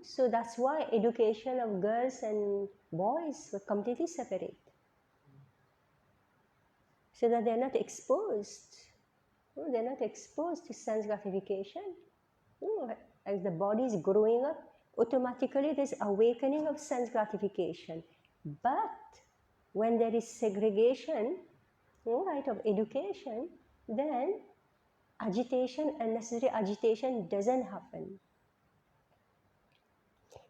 So that's why education of girls and boys were completely separate. So that they're not exposed. They're not exposed to sense gratification. As the body is growing up, automatically there's awakening of sense gratification. But when there is segregation, right, of education, then agitation, unnecessary agitation doesn't happen.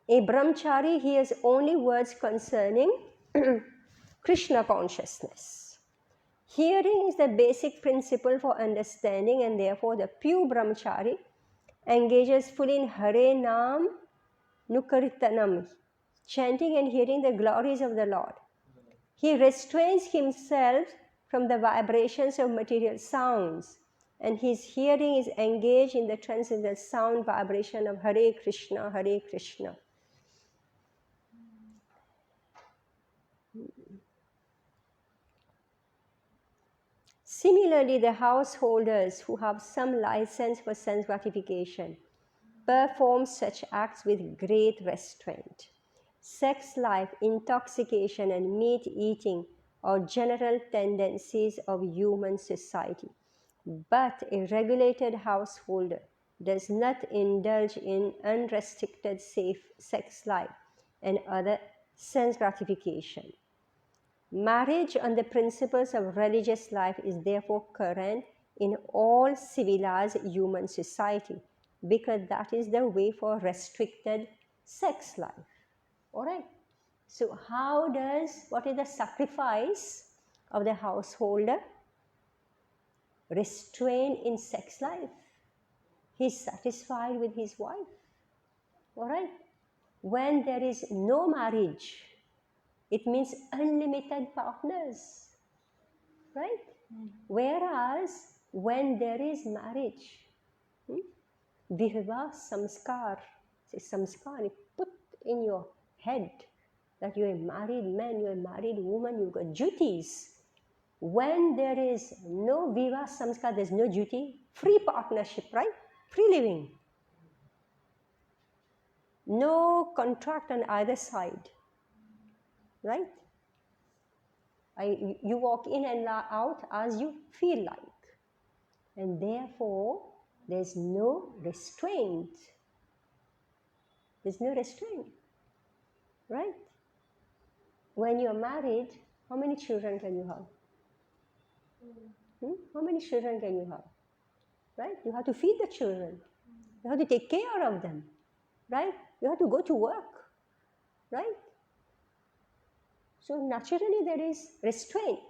A brahmachari hears only words concerning Krishna consciousness. Hearing is the basic principle for understanding, and therefore the pure brahmachari engages fully in Hare Nam Nukirtanam, chanting and hearing the glories of the Lord. He restrains himself from the vibrations of material sounds, and his hearing is engaged in the transcendental sound vibration of Hare Krishna, Hare Krishna. Similarly, the householders who have some license for sense gratification perform such acts with great restraint. Sex life, intoxication, and meat eating are general tendencies of human society. But a regulated householder does not indulge in unrestricted safe sex life and other sense gratification. Marriage on the principles of religious life is therefore current in all civilized human society, because that is the way for restricted sex life. All right. So what is the sacrifice of the householder? Restraint in sex life. He's satisfied with his wife. All right. When there is no marriage, it means unlimited partners, right? Whereas when there is marriage, Vihva samskar, samskar, put in your head that you're a married man, you're a married woman, you've got duties. When there is no Viva samskar, there's no duty, free partnership, right? Free living. No contract on either side, right? You walk in and out as you feel like. And therefore, there's no restraint. There's no restraint, right? When you're married, how many children can you have? How many children can you have? Right? You have to feed the children. You have to take care of them, right? You have to go to work, right? So naturally there is restraint.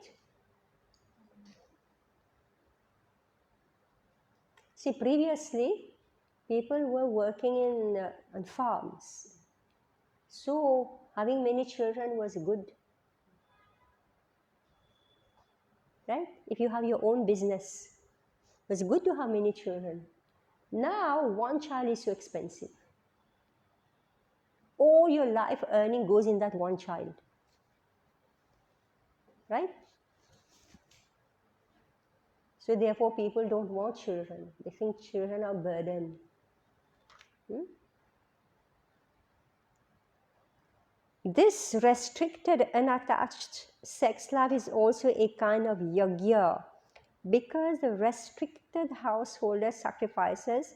See, previously, people were working on farms. So having many children was good. Right? If you have your own business, it's good to have many children. Now, one child is so expensive. all your life earning goes in that one child. Right? So therefore people don't want children. They think children are burden. This restricted, unattached sex life is also a kind of yagya, because the restricted householder sacrifices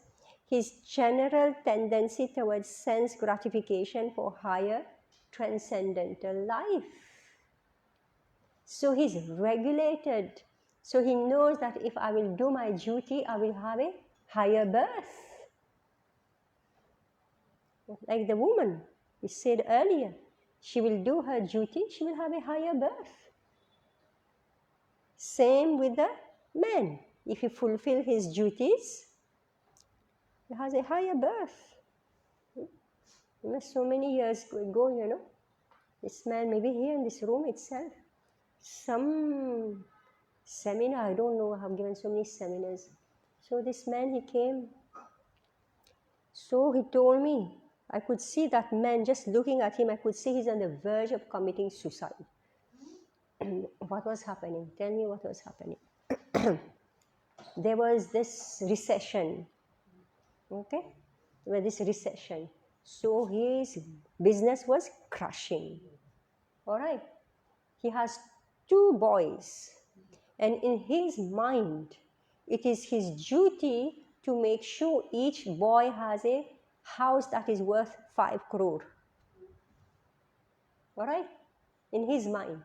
his general tendency towards sense gratification for higher transcendental life. So he's regulated. So he knows that if I will do my duty, I will have a higher birth. Like the woman we said earlier, she will do her duty, she will have a higher birth. Same with the man. If he fulfill his duties, he has a higher birth. So many years ago, this man, maybe here in this room itself, some seminar, I don't know, I have given so many seminars. So this man, he came. So he told me, I could see that man, just looking at him, I could see he's on the verge of committing suicide. What was happening? Tell me what was happening. There was this recession. Okay? There was this recession. So his business was crushing. All right? He has 2 boys. And in his mind, it is his duty to make sure each boy has a house that is worth 5 crore. All right? In his mind.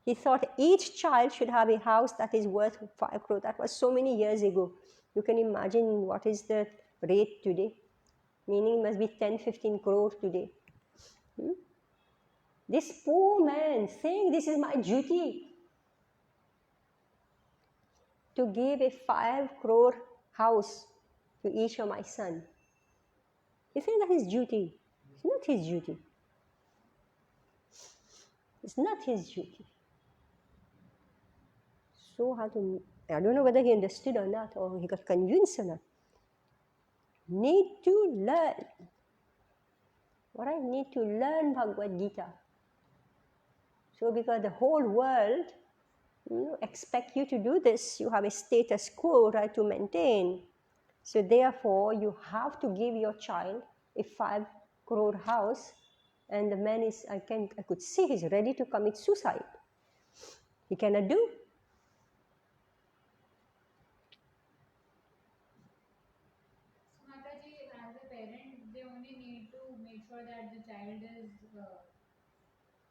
He thought each child should have a house that is worth 5 crore. That was so many years ago. You can imagine what is the rate today. Meaning it must be 10, 15 crore today. This poor man saying this is my duty to give a 5 crore house to each of my son. He saying that his duty. It's not his duty. It's not his duty. So I don't know whether he understood or not, or he got convinced or not. Need to learn. What I need to learn Bhagavad Gita. So because the whole world expect you to do this, you have a status quo, right, to maintain. So therefore, you have to give your child a 5 crore house, and the man is, I could see he's ready to commit suicide. He cannot do. Mataji, as a parent, they only need to make sure that the child is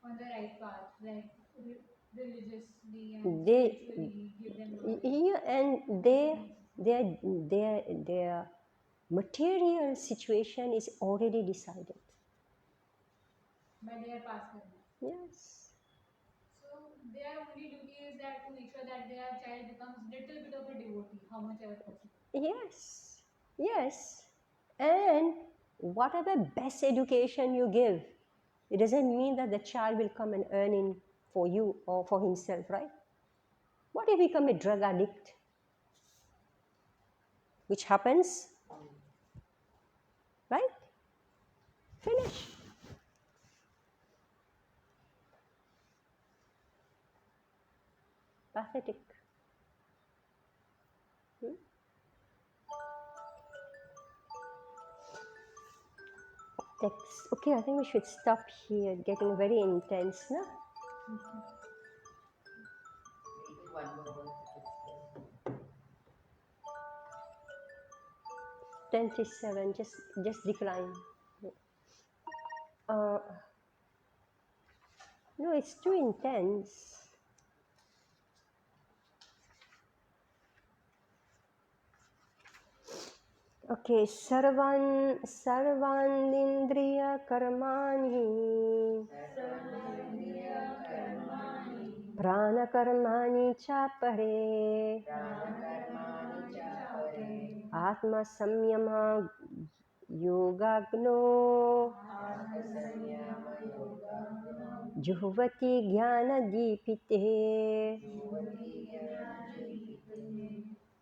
on the right path, like religiously and spiritually give them knowledge. And their material situation is already decided. By their past karma. Yes. So their only duty is that to make sure that their child becomes little bit of a devotee, how much ever possible. Yes. Yes. And whatever best education you give, it doesn't mean that the child will come and earn in for you or for himself, right? What if he become a drug addict? Which happens, right? Finish. Pathetic. Okay, I think we should stop here. Getting very intense, no? One more. 27. Just decline. No, it's too intense. Okay, sarvandindriya karmani prana karmani chapare atma samyama yogagno juhvati jnana deepite.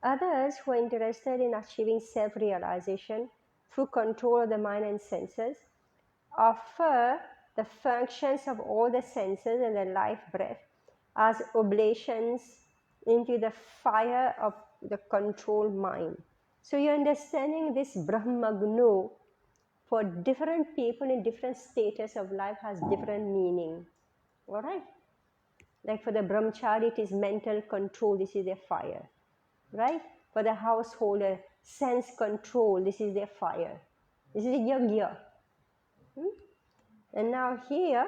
Others who are interested in achieving self-realization through control of the mind and senses offer the functions of all the senses and the life breath as oblations into the fire of the controlled mind. So you're understanding this Brahmagno for different people in different status of life has different meaning. All right? Like for the brahmachari, it is mental control, this is their fire. Right? For the householder, sense control, this is their fire. This is yagya. And now here,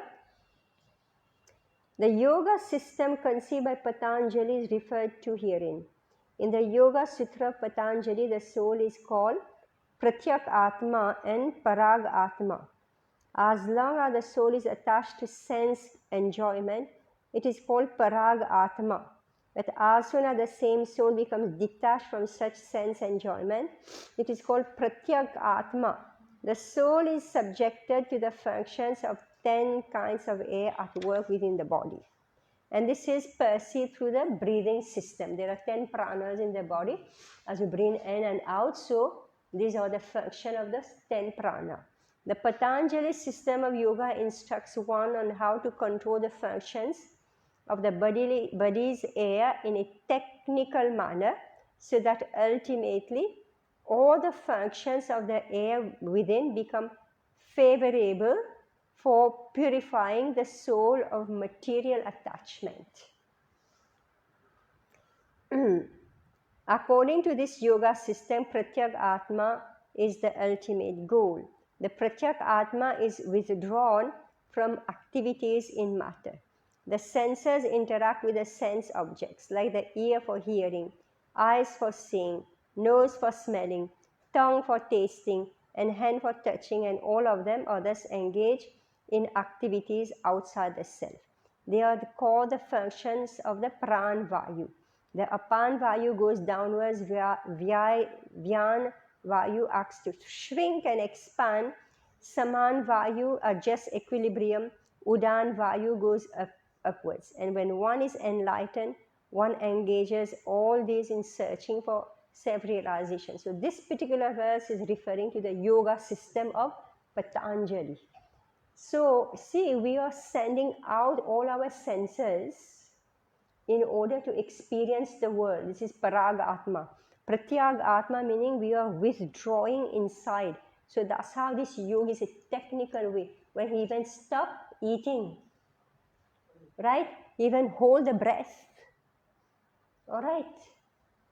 the yoga system conceived by Patanjali is referred to herein. In the Yoga Sutra of Patanjali, the soul is called Pratyak Atma and Parag Atma. As long as the soul is attached to sense enjoyment, it is called Parag Atma. But as soon as the same soul becomes detached from such sense enjoyment, it is called Pratyak Atma. The soul is subjected to the functions of 10 kinds of air at work within the body. And this is perceived through the breathing system. There are 10 pranas in the body as you breathe in and out. So these are the function of the 10 prana. The Patanjali system of yoga instructs one on how to control the functions of the body's air in a technical manner, so that ultimately all the functions of the air within become favorable for purifying the soul of material attachment. According to this yoga system, Pratyak Atma is the ultimate goal. The Pratyak Atma is withdrawn from activities in matter. The senses interact with the sense objects, like the ear for hearing, eyes for seeing, nose for smelling, tongue for tasting, and hand for touching, and all of them are thus engaged in activities outside the self. They are called the functions of the Pran Vayu. The Apan Vayu goes downwards, Vyan Vayu acts to shrink and expand, Saman Vayu adjusts equilibrium, Udan Vayu goes upwards. And when one is enlightened, one engages all these in searching for self-realization. So this particular verse is referring to the yoga system of Patanjali. So see, we are sending out all our senses in order to experience the world. This is Parag Atma. Pratyag Atma meaning we are withdrawing inside. So that's how this yoga is a technical way. When he even stop eating, right? Even hold the breath. All right.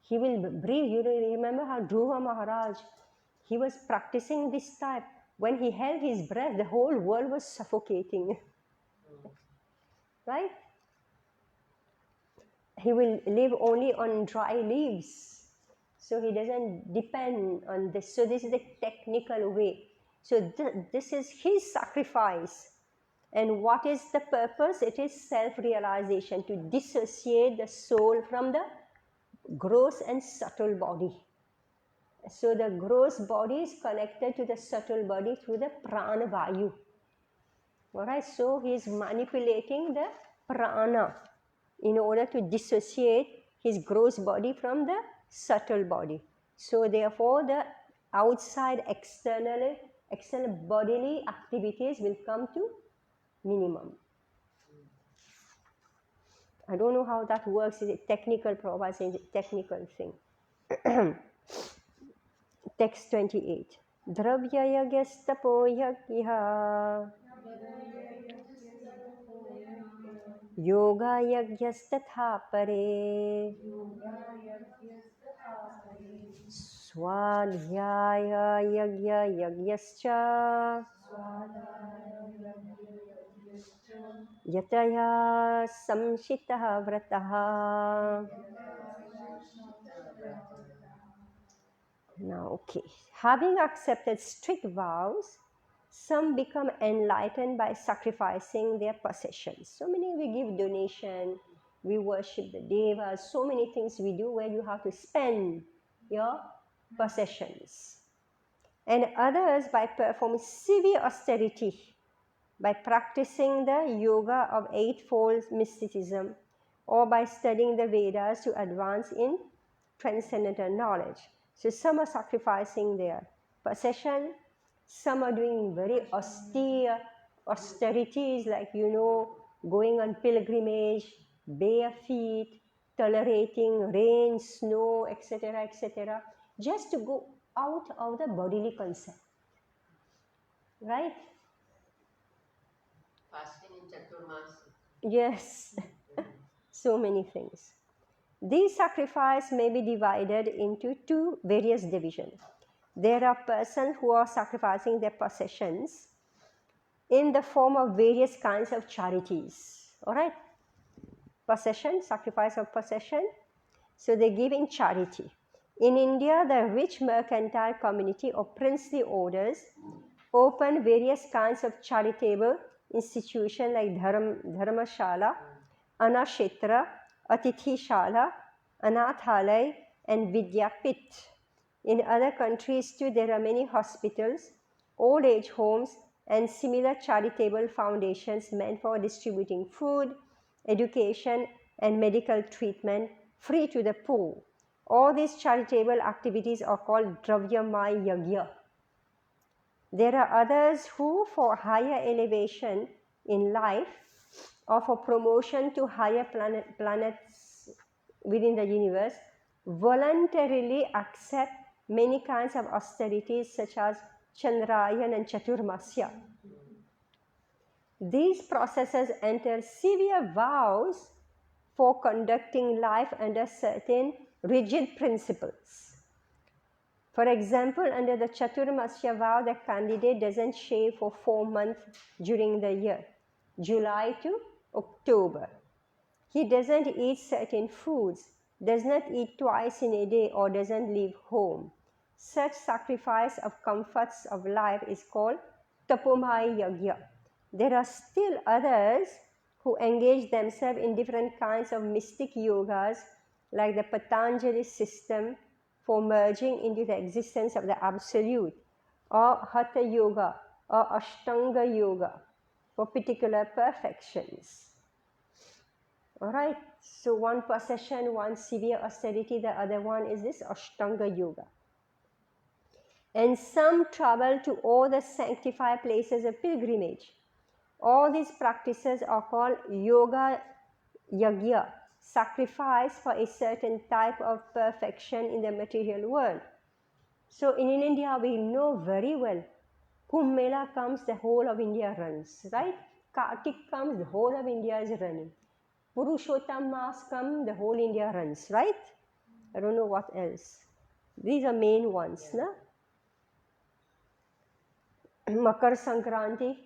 He will breathe. You remember how Dhruva Maharaj, he was practicing this type. When he held his breath, the whole world was suffocating. Right? He will live only on dry leaves. So he doesn't depend on this. So this is the technical way. So this is his sacrifice. And what is the purpose? It is self-realization, to dissociate the soul from the gross and subtle body. So the gross body is connected to the subtle body through the prana vayu. Alright, so he is manipulating the prana in order to dissociate his gross body from the subtle body. So therefore the outside external bodily activities will come to minimum. I don't know how that works. Is it technical? Prabhupada says it's a technical thing. Text 28. Dravya yagyastapo yagya yoga yagyastatha pare swadhyaya yagya yagyascha yataya samshitah vrataha. Now, okay. Having accepted strict vows, some become enlightened by sacrificing their possessions. So many we give donation, we worship the devas, so many things we do where you have to spend your possessions. And others by performing severe austerity, by practicing the yoga of eightfold mysticism, or by studying the Vedas to advance in transcendental knowledge. So some are sacrificing their possession, Some are doing very austere austerities, like, you know, going on pilgrimage, bare feet, tolerating rain, snow, etc., just to go out of the bodily concept. Right? Fasting in Chaturmas. Yes, so many things. These sacrifices may be divided into two various divisions. There are persons who are sacrificing their possessions in the form of various kinds of charities. All right? Possession, sacrifice of possession. So they give in charity. In India, the rich mercantile community or princely orders open various kinds of charitable institutions like Dharmashala, Anakshetra, Atithishala, Anathalay, and Vidyapit. In other countries too, there are many hospitals, old age homes, and similar charitable foundations meant for distributing food, education, and medical treatment free to the poor. All these charitable activities are called Dravyamay Yagya. There are others who, for higher elevation in life or for promotion to higher planets within the universe, voluntarily accept many kinds of austerities such as Chandrayan and Chaturmasya. These processes enter severe vows for conducting life under certain rigid principles. For example, under the Chaturmasya vow, the candidate doesn't shave for 4 months during the year, July to October. He doesn't eat certain foods, does not eat twice in a day, or doesn't leave home. Such sacrifice of comforts of life is called Tapomai Yagya. There are still others who engage themselves in different kinds of mystic yogas, like the Patanjali system for merging into the existence of the Absolute, or Hatha Yoga or Ashtanga Yoga for particular perfections. Alright, so one possession, one severe austerity, the other one is this Ashtanga Yoga. And some travel to all the sanctified places of pilgrimage. All these practices are called Yoga Yagya, sacrifice for a certain type of perfection in the material world. So in India, we know very well, Kumbh Mela comes, the whole of India runs, right? Kartik comes, the whole of India is running. Purushottam Mass comes, the whole India runs, right? I don't know what else. These are main ones, no? Makar Sankranti,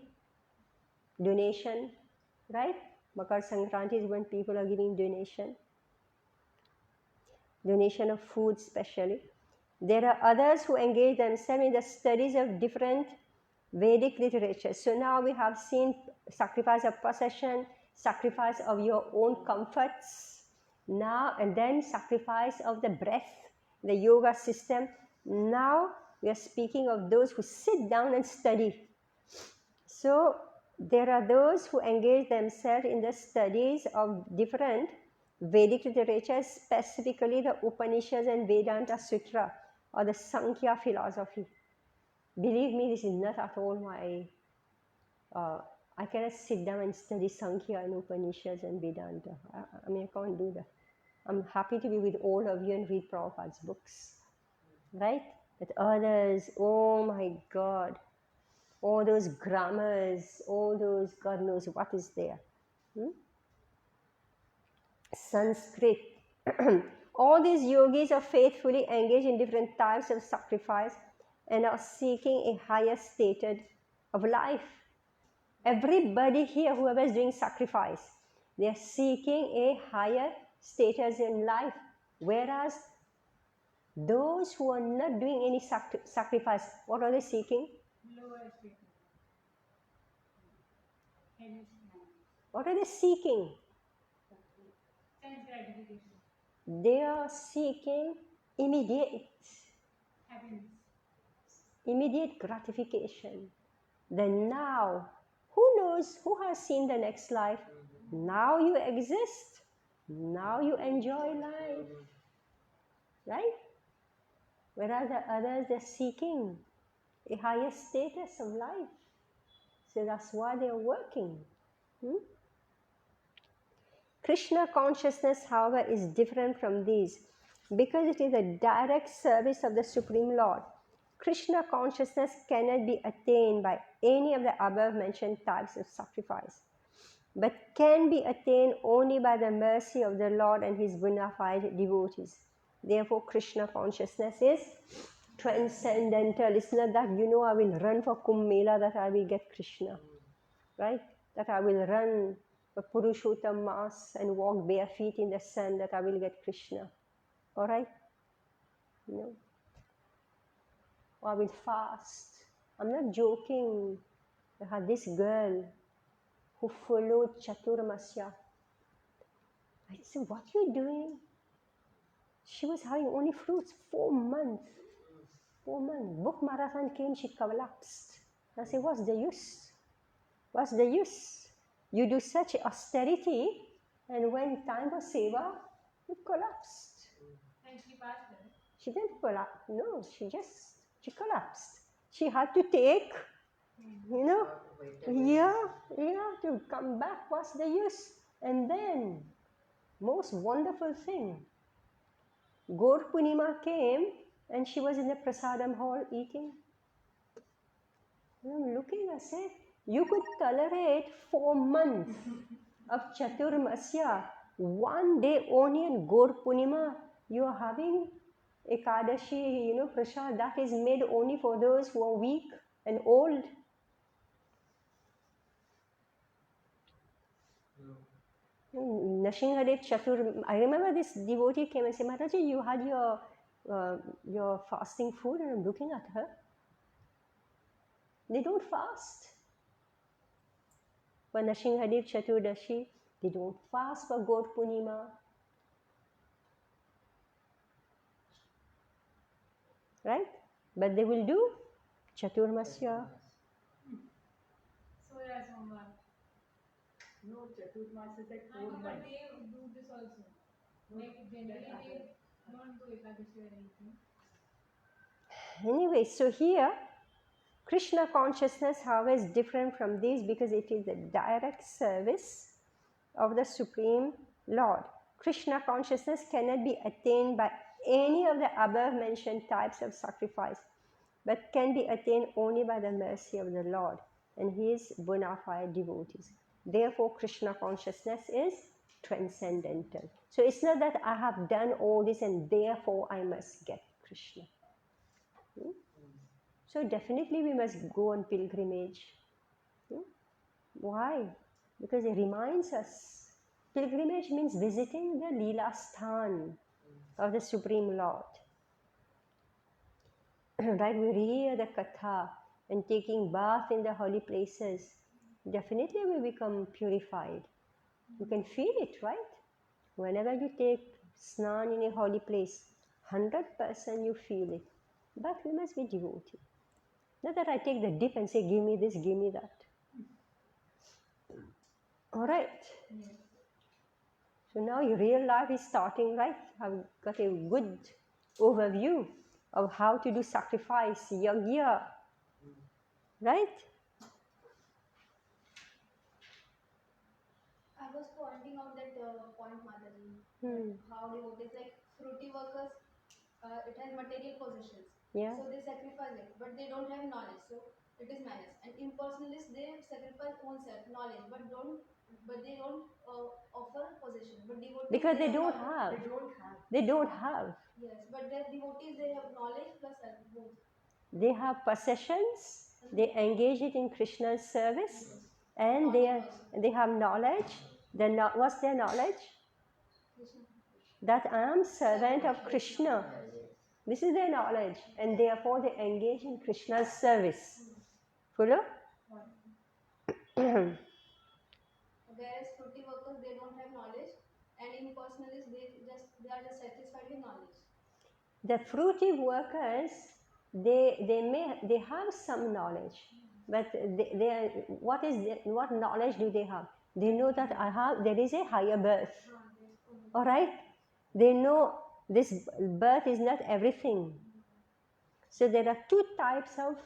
donation, right? Makar Sankranti is when people are giving donation of food especially. There are others who engage themselves in the studies of different Vedic literature. So now we have seen sacrifice of possession, sacrifice of your own comforts, now and then sacrifice of the breath, the yoga system. Now we are speaking of those who sit down and study. So there are those who engage themselves in the studies of different Vedic literature, specifically the Upanishads and Vedanta Sutra, or the Sankhya philosophy. Believe me, this is not at all my, I cannot sit down and study Sankhya and Upanishads and Vedanta. I mean, I can't do that. I'm happy to be with all of you and read Prabhupada's books, right? But others, oh my God, all those grammars, all those, God knows what is there. Sanskrit. All these yogis are faithfully engaged in different types of sacrifice and are seeking a higher state of life. Everybody here, whoever is doing sacrifice, they are seeking a higher status in life. Whereas those who are not doing any sacrifice, what are they seeking? Lower status. What are they seeking? Sense gratification. They are seeking immediate Happiness. Immediate gratification. Then now, who knows, who has seen the next life? Now you exist. Now you enjoy life. Right? Whereas the others, they're seeking a higher status of life. So that's why they are working. Krishna consciousness, however, is different from these because it is a direct service of the Supreme Lord. Krishna consciousness cannot be attained by any of the above mentioned types of sacrifice, but can be attained only by the mercy of the Lord and his bona fide devotees. Therefore, Krishna consciousness is transcendental. It's not that, I will run for Kumbh Mela that I will get Krishna, right? That I will run for Purushottam Mass and walk bare feet in the sun that I will get Krishna. All right? No. Or I will fast. I'm not joking. I had this girl who followed Chaturmasya. I said, what are you doing? She was having only fruits 4 months. 4 months. Book marathon came, she collapsed. I said, what's the use? What's the use? You do such austerity, and when time for seva, you collapsed. And she passed it. She didn't collapse. No, she collapsed. She had to take, to come back. What's the use? And then, most wonderful thing, Gaur Punima came and she was in the prasadam hall eating. I'm looking, I said, you could tolerate 4 months of Chaturmasya. 1 day only in Gaur Punima, you are having Ekadashi, prasad that is made only for those who are weak and old. Nrsimhadev Chatur, I remember this devotee came and said, Mataji, you had your fasting food, and I'm looking at her. They don't fast. For Nrsimhadev Chaturdashi, they don't fast for Gaur Punima. Right? But they will do Chaturmasya. So yeah, Somvar. No, Chaturmas is like 4 But months. they do this also. Like generally they don't do Ekadashi or anything. Anyway, so here, Krishna consciousness, however, is different from these because it is the direct service of the Supreme Lord. Krishna consciousness cannot be attained by any of the above mentioned types of sacrifice, but can be attained only by the mercy of the Lord and his bona fide devotees. Therefore, Krishna consciousness is transcendental. So it's not that I have done all this and therefore I must get Krishna. So definitely we must go on pilgrimage. Why? Because it reminds us. Pilgrimage means visiting the Leela Sthan of the Supreme Lord. Right? We hear the Katha and taking bath in the holy places. Definitely we become purified. You can feel it, right? Whenever you take snan in a holy place, 100% you feel it. But we must be devotee. Not that I take the dip and say, give me this, give me that. All right. Yes. So now your real life is starting, right? I've got a good overview of how to do sacrifice, yajna. Right? I was pointing out that point, Mataji. How devotees like fruity workers, it has material possessions. Yeah. So they sacrifice it, but they don't have knowledge. So it is minus. And impersonalists, they sacrifice own self knowledge, but they don't offer possession. But devotees, Because they have don't knowledge. have. They don't have. They don't have. Yes, but the devotees, they have knowledge plus both. They have possessions. They engage it in Krishna's service, and they have knowledge. What's their knowledge? That I am servant of Krishna. This is their knowledge, and therefore they engage in Krishna's service. Follow? Whereas fruity workers, they don't have knowledge, and impersonalists, they are just satisfied with knowledge. The fruity workers, they have some knowledge, but what knowledge do they have? They know that there is a higher birth. All right? They know this birth is not everything. So there are 2 types of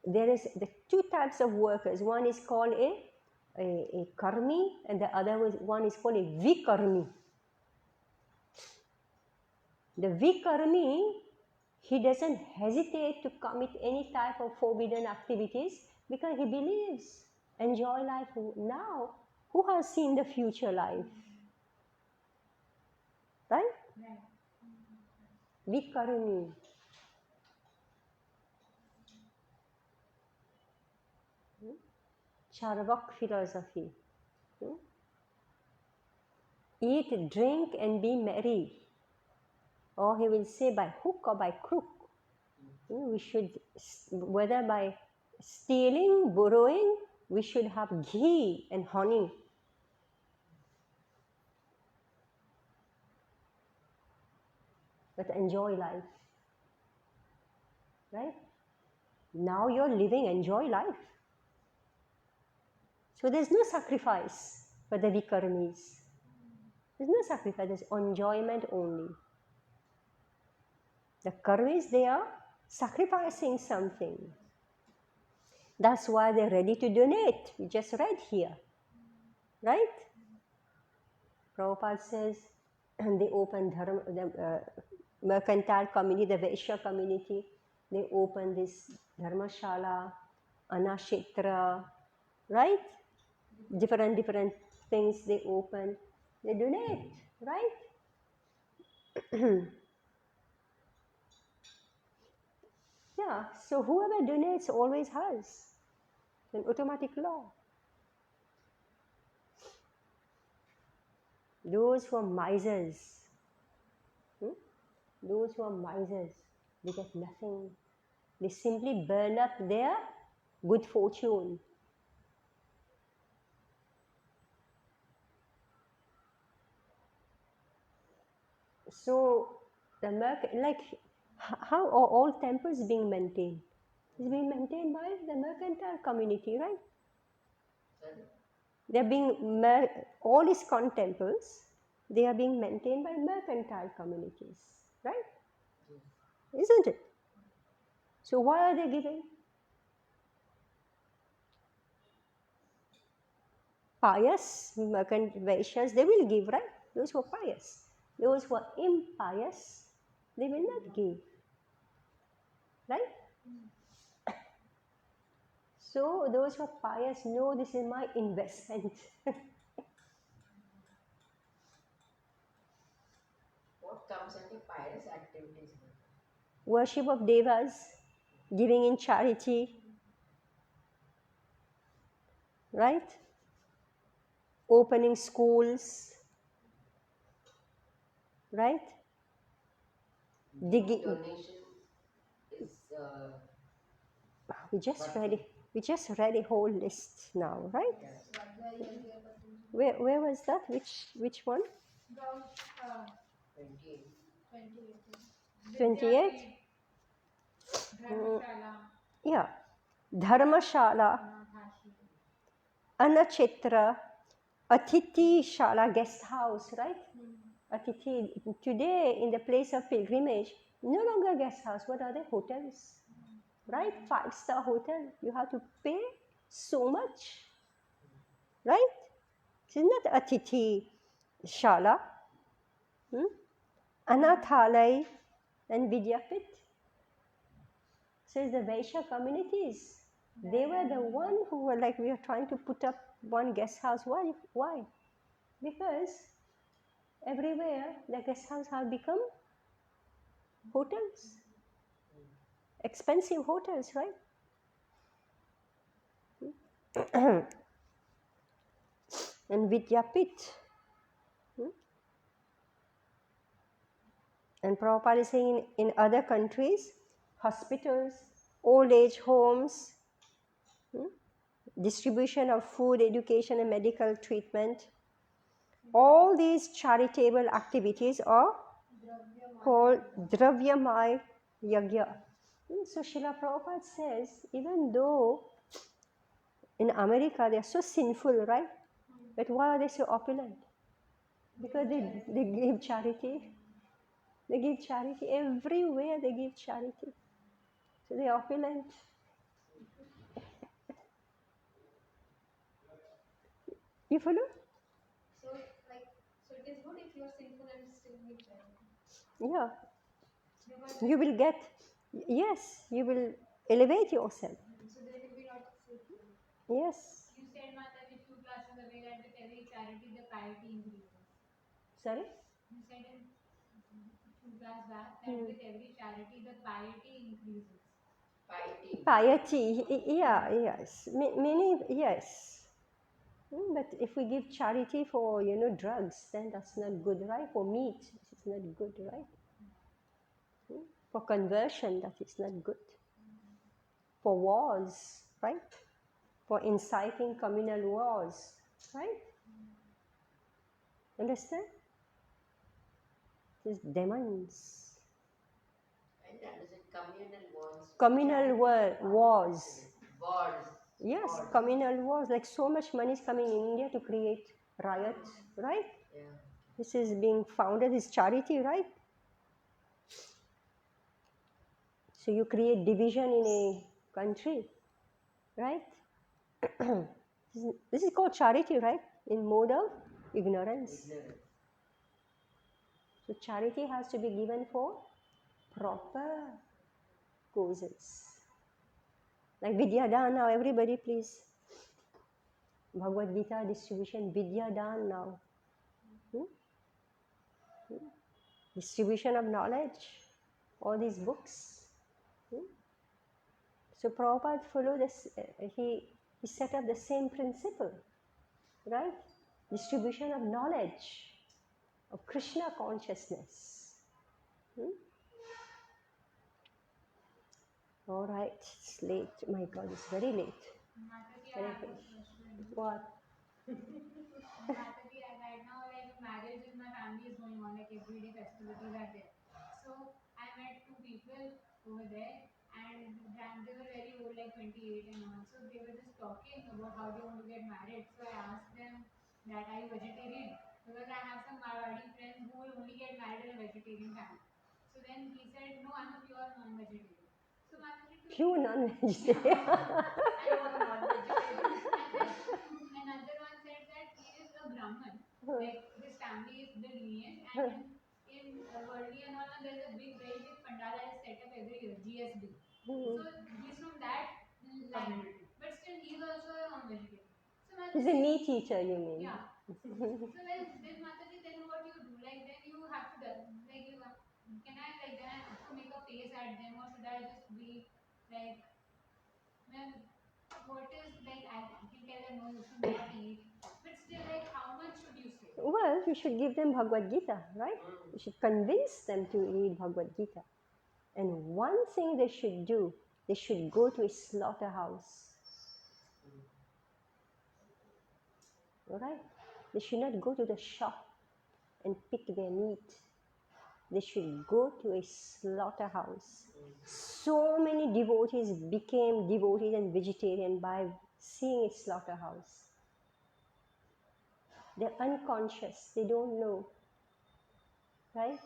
there is the two types of workers. One is called a karmi, and the other one is called a vikarmi. The vikarmi, he doesn't hesitate to commit any type of forbidden activities because he believes, enjoy life now. Who has seen the future life? Right? Right. Vikarmi. Charvak philosophy. Eat, drink, and be merry. Or he will say by hook or by crook. We should, whether by stealing, borrowing, we should have ghee and honey. But enjoy life. Right? Now you're living, enjoy life. So there's no sacrifice for the vikarmis. There's no sacrifice, there's enjoyment only. The karmis, they are sacrificing something. That's why they're ready to donate. We just read here. Right? Prabhupada says, and they open the mercantile community, the Vaishya community, they open this dharmashala, anakshetra, right? Different things they open, they donate, right? Yeah, so whoever donates always has an automatic law. Those who are misers, they get nothing. They simply burn up their good fortune. So, how are all temples being maintained? It's being maintained by the mercantile community, right? They're being, all ISKCON temples, they are being maintained by mercantile communities, right? Isn't it? So why are they giving? Pious Vaishyas, they will give, right? Those who are pious. Those who are impious, they will not give. Right? So those who are pious know this is my investment. What comes under pious activities? Worship of devas, giving in charity, right? Opening schools, right? Digging. Donation is. We just read a whole list now, right? Where was that? Which one? About 28. 28? Dharmashala, Yeah. Dharmashala, Anachetra, Atiti Shala, guest house, right? Atiti. Today, in the place of pilgrimage, no longer guest house. What are they? Hotels. Right? 5-star hotel. You have to pay so much. Right? It's not Atiti Shala. Anathalai and Vidyapit. So it's the Vaishya communities. They were the one who were like, we are trying to put up one guest house. Why? Because everywhere the guest house have become hotels. Expensive hotels, right? And Vidyapit. And Prabhupada is saying in other countries, hospitals, old age homes, distribution of food, education and medical treatment. All these charitable activities are called Dravyamay Yagya. So Srila Prabhupada says, even though in America they are so sinful, right? But why are they so opulent? Because they give charity. They give charity everywhere, they give charity. So they are opulent. You follow? So it is good if you are sinful and still give charity. Yeah. Because You will get, yes, you will elevate yourself. so there will be not sinful. Yes. You said, Mataji, few classes away that with every charity the piety increases. Sorry? You said in few class back that with every charity the piety increases. Piety, yeah, yes. Many, yes. But if we give charity for, drugs, then that's not good, right? For meat, it's not good, right? For conversion, that is not good. For wars, right? For inciting communal wars, right? Understand? These demons. I understand communal wars. Communal wars. Wars. Yes, Wars. communal wars. Like so much money is coming in India to create riots, right? Yeah. This is being founded as charity, right? So you create division in a country, right? This is called charity, right? In mode of ignorance. So charity has to be given for proper causes. Like Vidyadan now, everybody please. Bhagavad Gita distribution, Vidyadan now. Distribution of knowledge, all these books. So Prabhupada followed this, he set up the same principle, right? Distribution of knowledge, of Krishna consciousness. All right, it's late. My God, it's very late. Mataji, Very I have a late. question. What? Mataji, right now, like marriage in my family is going on, like everyday festivities are there. So I met two people over there, and they were very old, like 28 and all. So they were just talking about how they want to get married. So I asked them that are you vegetarian? Because I have some Marwadi friends who will only get married in a vegetarian family. So then he said, no, I'm a pure non-vegetarian. So Mataji, to Pure non-vegetarian. another one said that he is a Brahman, like his family is the lineage, and in Worldly and all, there's a very big pandal that is set up every year, GSB. So he's from that line, but still he's also a non-vegetarian. So He's a Mataji, meat eater, you mean? yeah. So then Mataji, then what you do? Like then you have to like you can I like then I have to make a face at them, or should I just be like then what is like I can tell them no, you should not eat, but still like how much should you say? Well, you should give them Bhagavad Gita, right? You should convince them to read Bhagavad Gita. And one thing they should do, they should go to a slaughterhouse. All right? They should not go to the shop and pick their meat. They should go to a slaughterhouse. So many devotees became devotees and vegetarian by seeing a slaughterhouse. They're unconscious, they don't know. Right?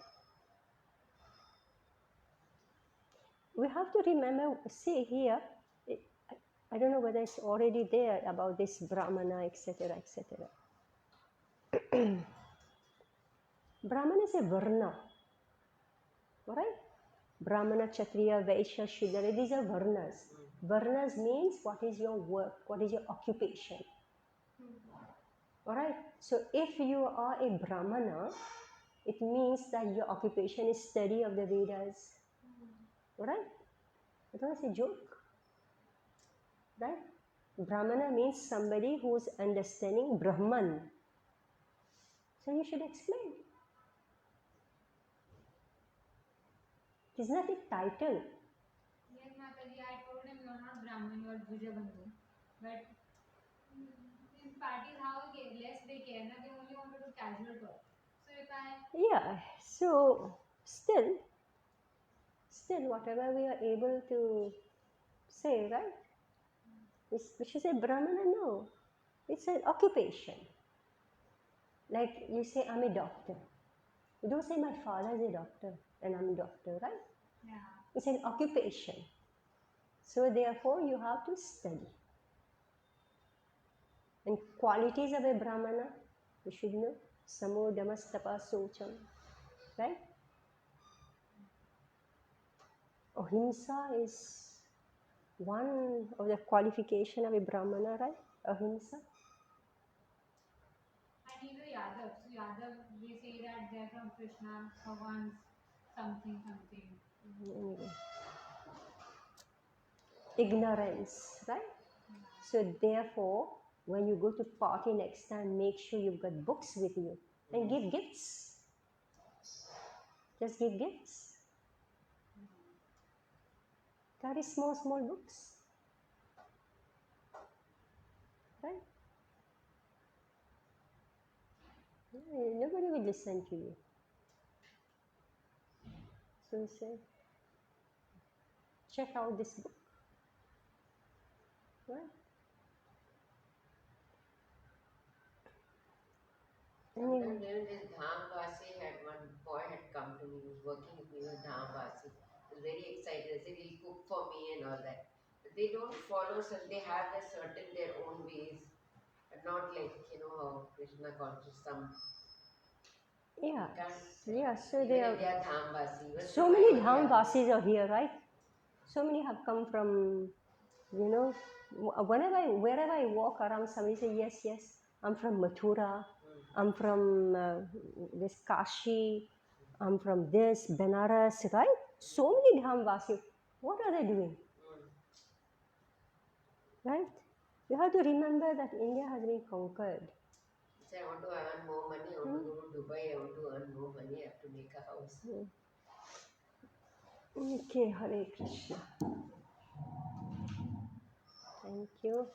We have to remember, see here, I don't know whether it's already there about this Brahmana, etc., etc. Brahmana is a varna, alright? Brahmana, Kshatriya, Vaishya, Shudra, these are varnas. Varnas means what is your work, what is your occupation. Alright? So if you are a Brahmana, it means that your occupation is study of the Vedas. Alright? That was a joke. Right? Brahmana means somebody who is understanding Brahman. So you should explain. It is not a title. Yes, Mataji, I told him you're not Brahman, you're Dvijabandhu. But in parties, how less they care, na? They only want to do casual talk. So if I Yeah, so still whatever we are able to say, right? We should say Brahmana, no. It's an occupation. Like you say, I'm a doctor. You don't say my father is a doctor and I'm a doctor, right? yeah. It's an occupation. So therefore you have to study. And qualities of a Brahmana, you should know. Samo Damastapa Socham. Right? Ahimsa is one of the qualification of a Brahmana, right? Ahimsa. And he's a Yadav. So Yadav, they say that they're from Krishna, Bhagwan's something, something. Anyway. Ignorance, right? So therefore, when you go to party next time, make sure you've got books with you and give gifts. Just give gifts. Carry small books. Right? Nobody will listen to you. So say, check out this book. Right? Sometimes even this Dhamvasi had one boy had come to me, he was working with me with Dhamvasi. He was very excited. I said, he'll cook for me and all that. But they don't follow such, they have their own ways. But not like, how Krishna conscious some. Yeah. You can't Yeah, so even if they are Dhamvasi. Even so many Dhamvasis are here, right? So many have come from, wherever I walk around, somebody say, yes, I'm from Mathura, I'm from this Kashi, I'm from this, Benares, right? So many Dhamvasis. What are they doing? Right? You have to remember that India has been conquered. He said, I want to earn more money, I want to go to Dubai, I want to earn more money, I have to make a house. Okay, Hare Krishna. Thank you.